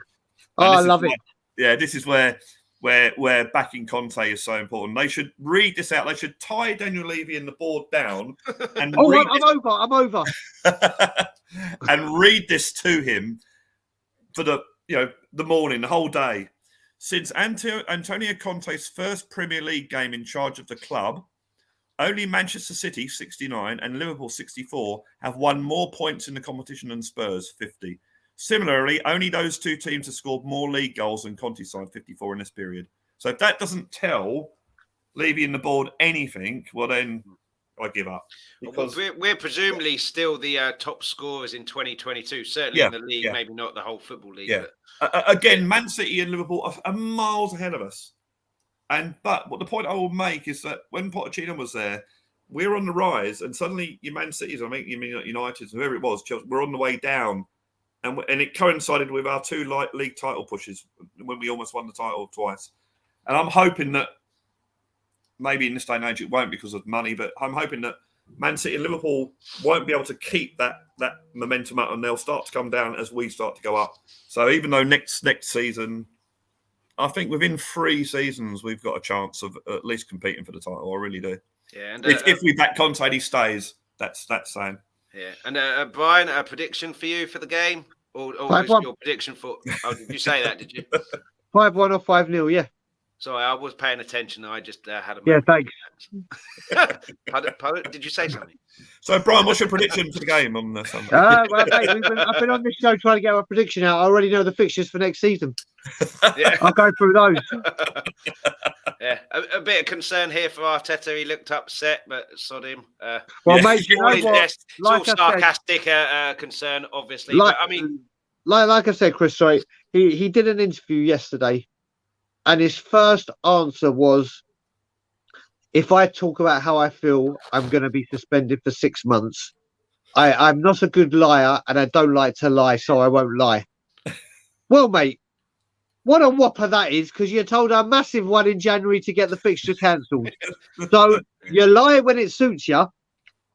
I love it. Yeah, this is where backing Conte is so important. They should read this out. They should tie Daniel Levy and the board down. And I'm over. And read this to him for the morning, the whole day. Since Antonio Conte's first Premier League game in charge of the club, only Manchester City, 69, and Liverpool, 64, have won more points in the competition than Spurs, 50. Similarly, only those two teams have scored more league goals than Conte's side, 54, in this period. So if that doesn't tell Levy and the board anything, well, then I give up. Because we're presumably still the top scorers in 2022, certainly in the league, maybe not the whole football league. Yeah. Again, Man City and Liverpool are miles ahead of us. But what the point I will make is that when Pochettino was there, we were on the rise, and suddenly your Man Cities, United, whoever it was, Chelsea, we're on the way down, and it coincided with our two league title pushes when we almost won the title twice. And I'm hoping that maybe in this day and age it won't because of money, but I'm hoping that Man City and Liverpool won't be able to keep that momentum up, and they'll start to come down as we start to go up. So even though next season, I think within 3 seasons, we've got a chance of at least competing for the title. I really do. Yeah, and if we back Conte and he stays, that's saying. Yeah, and Brian, a prediction for you for the game, or was your prediction for? Oh, did you say that? Did you? 5-1 or 5-0? Yeah. Sorry, I was paying attention. I just had a. Yeah, thanks. Pardon? Did you say something? So, Brian, what's your prediction for the game on the Sunday? Well, mate, I've been on this show trying to get my prediction out. I already know the fixtures for next season. Yeah. I'll go through those. Yeah, a bit of concern here for Arteta. He looked upset, but sod him. Mate, you know what? It's all sarcastic concern, obviously. But I mean, like I said, Chris, sorry, he did an interview yesterday, and his first answer was, if I talk about how I feel, I'm going to be suspended for 6 months. I'm not a good liar, and I don't like to lie, so I won't lie. Well, mate, what a whopper that is, because you're told a massive one in January to get the fixture cancelled. So you lie when it suits you,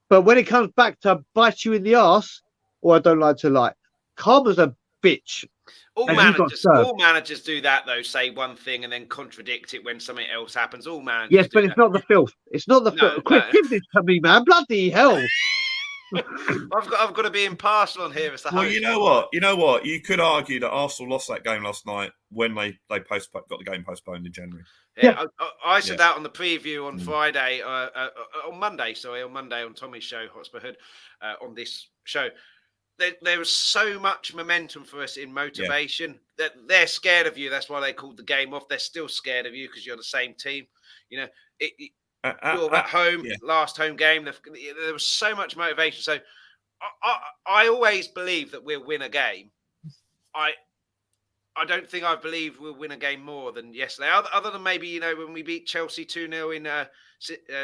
but when it comes back to bite you in the arse, I don't like to lie. Karma's a bitch. All managers do that, though. Say one thing and then contradict it when something else happens. All managers. Yes, but it's not the filth. It's not the filth. Chris, give this to me, man. Bloody hell. I've got to be impartial on here. Well, you know what? You could argue that Arsenal lost that game last night when they got the game postponed in January. Yeah. I said that on the preview on Friday, on Monday on Tommy's show, Hotspur Hood, on this show. There was so much momentum for us in motivation that they're scared of you. That's why they called the game off. They're still scared of you because you're the same team. You know, you're at home, last home game. There was so much motivation. So I always believe that we'll win a game. I don't think I believe we'll win a game more than yesterday. Other than maybe, when we beat Chelsea 2-0 in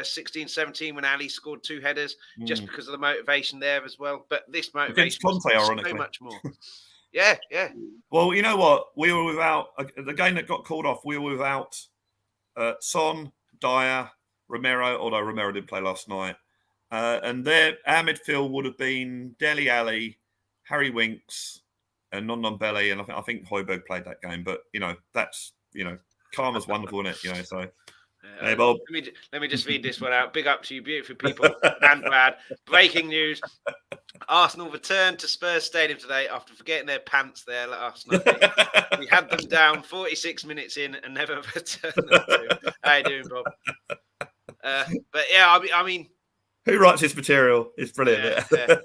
16-17 when Ali scored 2 headers, just because of the motivation there as well. But this motivation Conte, is so much more. Yeah. Well, you know what? We were without the game that got called off. We were without Son, Dyer, Romero, although Romero didn't play last night. And our midfield would have been Dele Alli, Harry Winks, and Nondombele, and I think Højbjerg played that game. But that's karma's wonderful, isn't it? So. Hey, Bob. Let me just read this one out. Big up to you, beautiful people. And Brad. Breaking news: Arsenal returned to Spurs Stadium today after forgetting their pants there last night. We had them down 46 minutes in and never returned them. How you doing, Bob? But yeah, I mean. Who writes this material? It's brilliant. Yeah.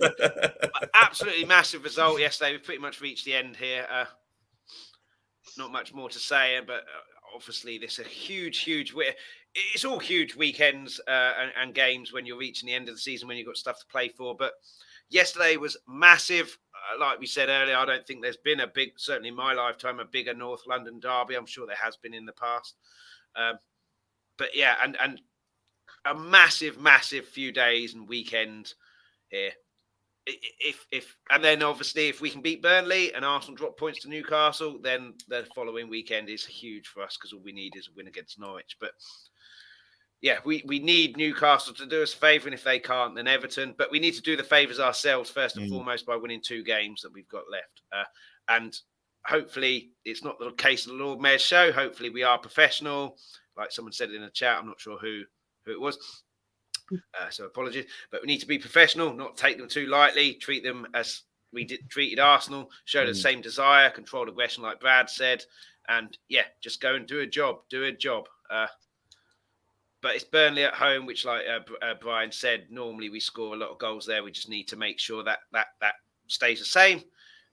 Absolutely massive result yesterday. We've pretty much reached the end here. Not much more to say, but obviously this is a huge win. it's all huge weekends and games when you're reaching the end of the season, when you've got stuff to play for. But yesterday was massive. Like we said earlier, I don't think there's been certainly in my lifetime, a bigger North London derby. I'm sure there has been in the past. But yeah, and a massive few days and weekend here. If and then obviously if we can beat Burnley and Arsenal drop points to Newcastle, then the following weekend is huge for us, because all we need is a win against Norwich. But yeah, we need Newcastle to do us a favour, and if they can't, then Everton. But we need to do the favours ourselves first and foremost by winning 2 games that we've got left. And hopefully it's not the case of the Lord Mayor's show. Hopefully we are professional, like someone said in the chat. I'm not sure who it was. So apologies, but we need to be professional, not take them too lightly, treat them as we treated Arsenal, show the same desire, controlled aggression like Brad said, and yeah, just go and do a job. But it's Burnley at home, which like Brian said, normally we score a lot of goals there. We just need to make sure that stays the same,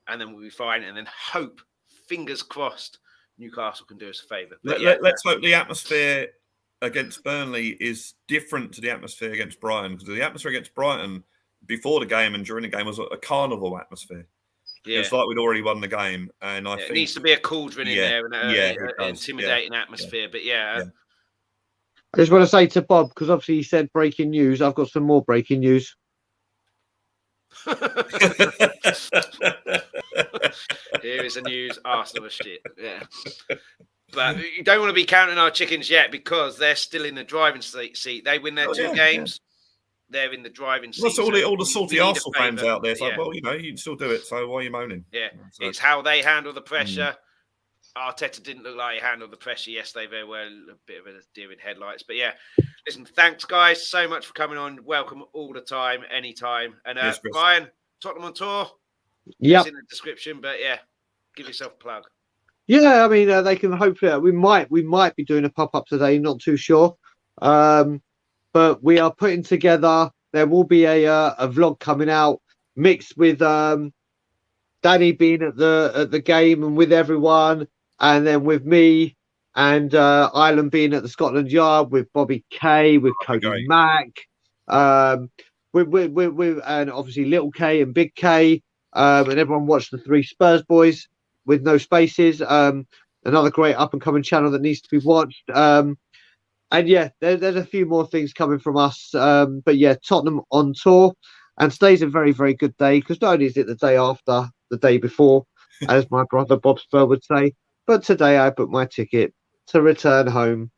and then we'll be fine, and then hope, fingers crossed, Newcastle can do us a favour. Let's hope the atmosphere against Burnley is different to the atmosphere against Brighton, because the atmosphere against Brighton before the game and during the game was a carnival atmosphere. Yeah. It's like we'd already won the game, and I think it needs to be a cauldron in there and an intimidating atmosphere. But I just want to say to Bob, because obviously he said breaking news. I've got some more breaking news. Here is the news. Arsenal are shit. Yeah. But you don't want to be counting our chickens yet, because they're still in the driving seat. They win their 2 games. They're in the driving seat. That's all the salty Arsenal fans out there. It's like, well, you can still do it. So why are you moaning? Yeah, it's how they handle the pressure. Arteta didn't look like he handled the pressure yesterday very well. A bit of a deer in headlights. But yeah, listen, thanks, guys, so much for coming on. Welcome all the time, anytime. And yes, Brian, Tottenham on tour. Yeah. It's in the description, but yeah, give yourself a plug. Yeah, I mean, they can hopefully. We might be doing a pop-up today. Not too sure, but we are putting together. There will be a vlog coming out mixed with Danny being at the game and with everyone, and then with me and Ireland being at the Scotland Yard with Bobby K, with Cody Mack, with and obviously Little K and Big K, and everyone watched the 3 Spurs boys with no spaces. Another great up and coming channel that needs to be watched. And yeah, there's a few more things coming from us. But yeah, Tottenham on tour, and today's a very, very good day, because not only is it the day after the day before, as my brother Bob Spur would say, but today I booked my ticket to return home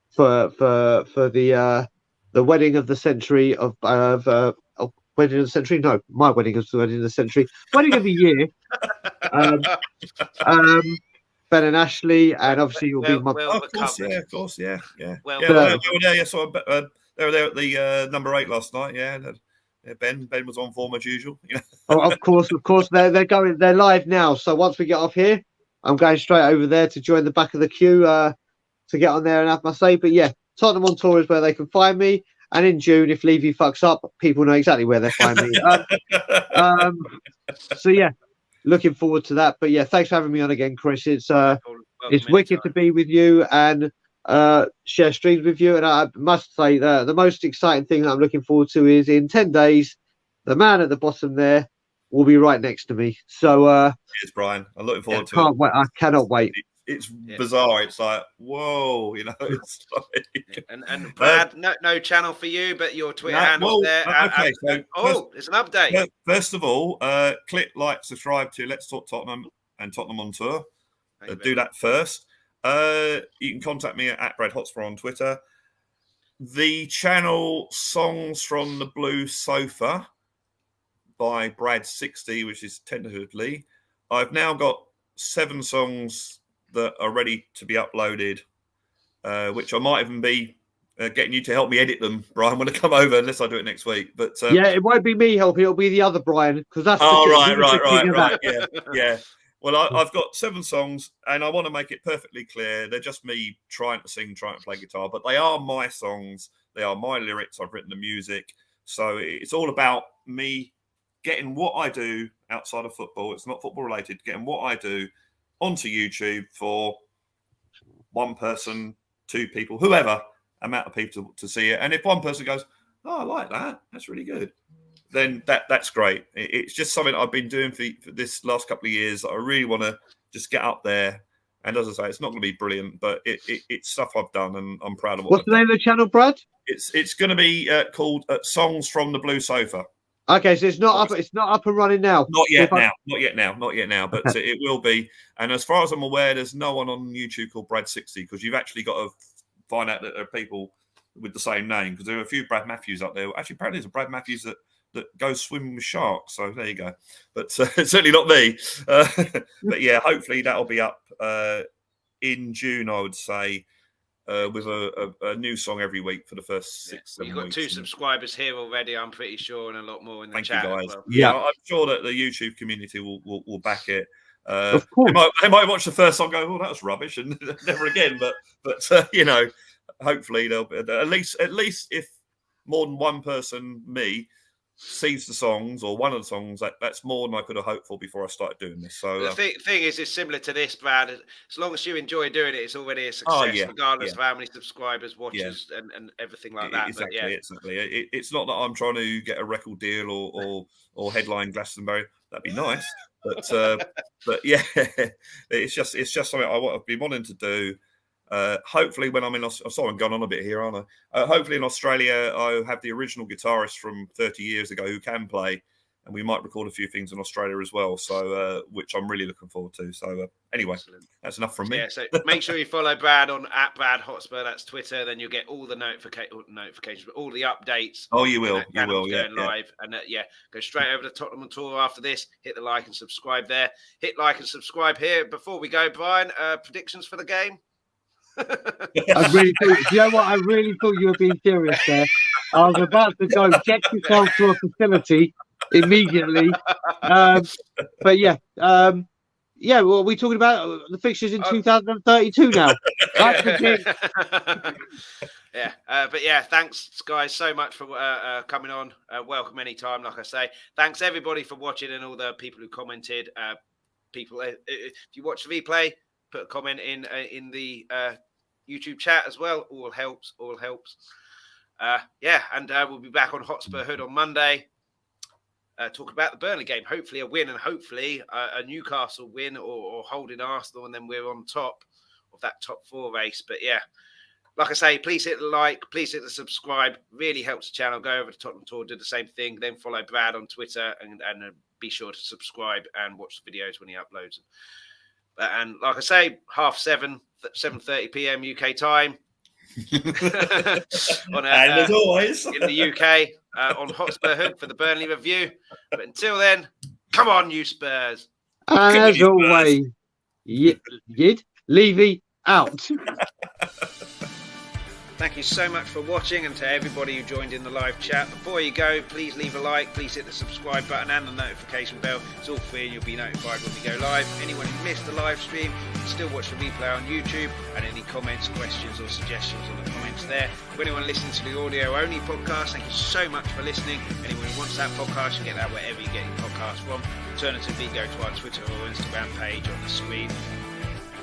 for the wedding of the century of wedding of the century. No, my wedding is the wedding of the century. Wedding of the year. Ben and Ashley, and obviously you'll be my. Of course, yeah. Well, they were there. Yeah, so they were there at the number 8 last night. Yeah, Ben was on form as usual. Oh, of course, they're going. They're live now. So once we get off here, I'm going straight over there to join the back of the queue to get on there and have my say. But yeah, Tottenham on tour is where they can find me. And in June, if Levy fucks up, people know exactly where they find me. So yeah, looking forward to that. But yeah, thanks for having me on again, Chris. It's wicked to be with you and share streams with you. And I must say the most exciting thing that I'm looking forward to is in 10 days, the man at the bottom there will be right next to me. So cheers, Brian. I'm looking forward to it. I cannot wait. It's bizarre. It's like, whoa, it's like... And Brad, no channel for you, but your Twitter handle there. Okay, there's an update. First of all, click like, subscribe to Let's Talk Tottenham and Tottenham on Tour. Do that first. You can contact me at Brad Hotspur on Twitter. The channel Songs from the Blue Sofa by Brad60, which is tentatively. I've now got 7 songs that are ready to be uploaded, which I might even be getting you to help me edit them, Brian, when I come over, unless I do it next week. But yeah, it won't be me helping; it'll be the other Brian, because that's right. Yeah. Well, I've got 7 songs, and I want to make it perfectly clear they're just me trying to sing, trying to play guitar, but they are my songs. They are my lyrics. I've written the music, so it's all about me getting what I do outside of football. It's not football related. Getting what I do onto YouTube for 1 person, 2 people, whoever, amount of people to see it. And if one person goes, "Oh, I like that. That's really good," then that's great. It's just something I've been doing for this last couple of years that I really want to just get up there. And as I say, it's not going to be brilliant, but it's stuff I've done, and I'm proud of what. What's the name of the channel, Brad? It's going to be called Songs from the Blue Sofa. Okay, so it's not up. It's not up and running now. Not yet now. But it will be. And as far as I'm aware, there's no one on YouTube called Brad60, because you've actually got to find out that there are people with the same name, because there are a few Brad Matthews up there. Actually, apparently there's a Brad Matthews that goes swimming with sharks. So there you go. But certainly not me. But yeah, hopefully that'll be up in June, I would say, with a new song every week for the first 6-7 weeks. You've got 2 subscribers here already, I'm pretty sure, and a lot more in the chat. Thank you, guys. Well. Yeah, I'm sure that the YouTube community will back it. Of course. They might watch the first song, and go, "Oh, that was rubbish," and never again. But hopefully they'll be, at least if more than one person, me, sees the songs or one of the songs, that's more than I could have hoped for before I started doing this. So the thing is, it's similar to this, Brad. As long as you enjoy doing it, it's already a success, regardless of how many subscribers, watchers, and everything like that. Exactly. It's not that I'm trying to get a record deal or headline Glastonbury. That'd be nice, but yeah, it's just something I've been wanting to do. Hopefully when I'm in, sorry, I'm going on a bit here, aren't I? Hopefully in Australia, I have the original guitarist from 30 years ago who can play, and we might record a few things in Australia as well. So, which I'm really looking forward to. So, anyway, excellent. That's enough from me. Yeah, so make sure you follow Brad on @BradHotspur. That's Twitter. Then you'll get all the notifications, but all the updates. Oh, you will. You will. Yeah. Going live, and go straight over to Tottenham Tour after this. Hit the like and subscribe there. Hit like and subscribe here. Before we go, Brian, predictions for the game. I really thought, you know what? I really thought you were being serious there. I was about to go get yourself to a facility immediately. But yeah, well, we're talking about the fixtures in 2032 now. That's the but yeah, thanks guys so much for coming on. Welcome anytime, like I say. Thanks everybody for watching and all the people who commented. If you watch the replay, put a comment in the YouTube chat as well. All helps. And we'll be back on Hotspur Hood on Monday. Talk about the Burnley game. Hopefully a win, and hopefully a Newcastle win or holding Arsenal, and then we're on top of that top 4 race. But yeah, like I say, please hit the like, please hit the subscribe. Really helps the channel. Go over to Tottenham Tour, do the same thing. Then follow Brad on Twitter, and be sure to subscribe and watch the videos when he uploads them. And like I say, 7:30 p.m. UK time. And as always, in the UK on Hotspur Hood for the Burnley review. But until then, come on, you Spurs. And as always, Levy out. Thank you so much for watching, and to everybody who joined in the live chat. Before you go, please leave a like, please hit the subscribe button and the notification bell. It's all free and you'll be notified when we go live. Anyone who missed the live stream can still watch the replay on YouTube, and any comments, questions or suggestions on the comments there. For anyone listening to the audio only podcast, thank you so much for listening. Anyone who wants that podcast, you get that wherever you get your podcast from. Alternatively, go to our Twitter or Instagram page on the screen.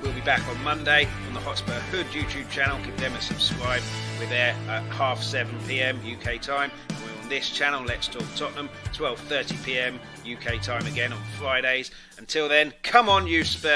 We'll be back on Monday on the Hotspur Hood YouTube channel. Give them a subscribe. We're there at 7:30 p.m. UK time. And we're on this channel, Let's Talk Tottenham, 12:30 p.m. UK time again on Fridays. Until then, come on, you Spurs.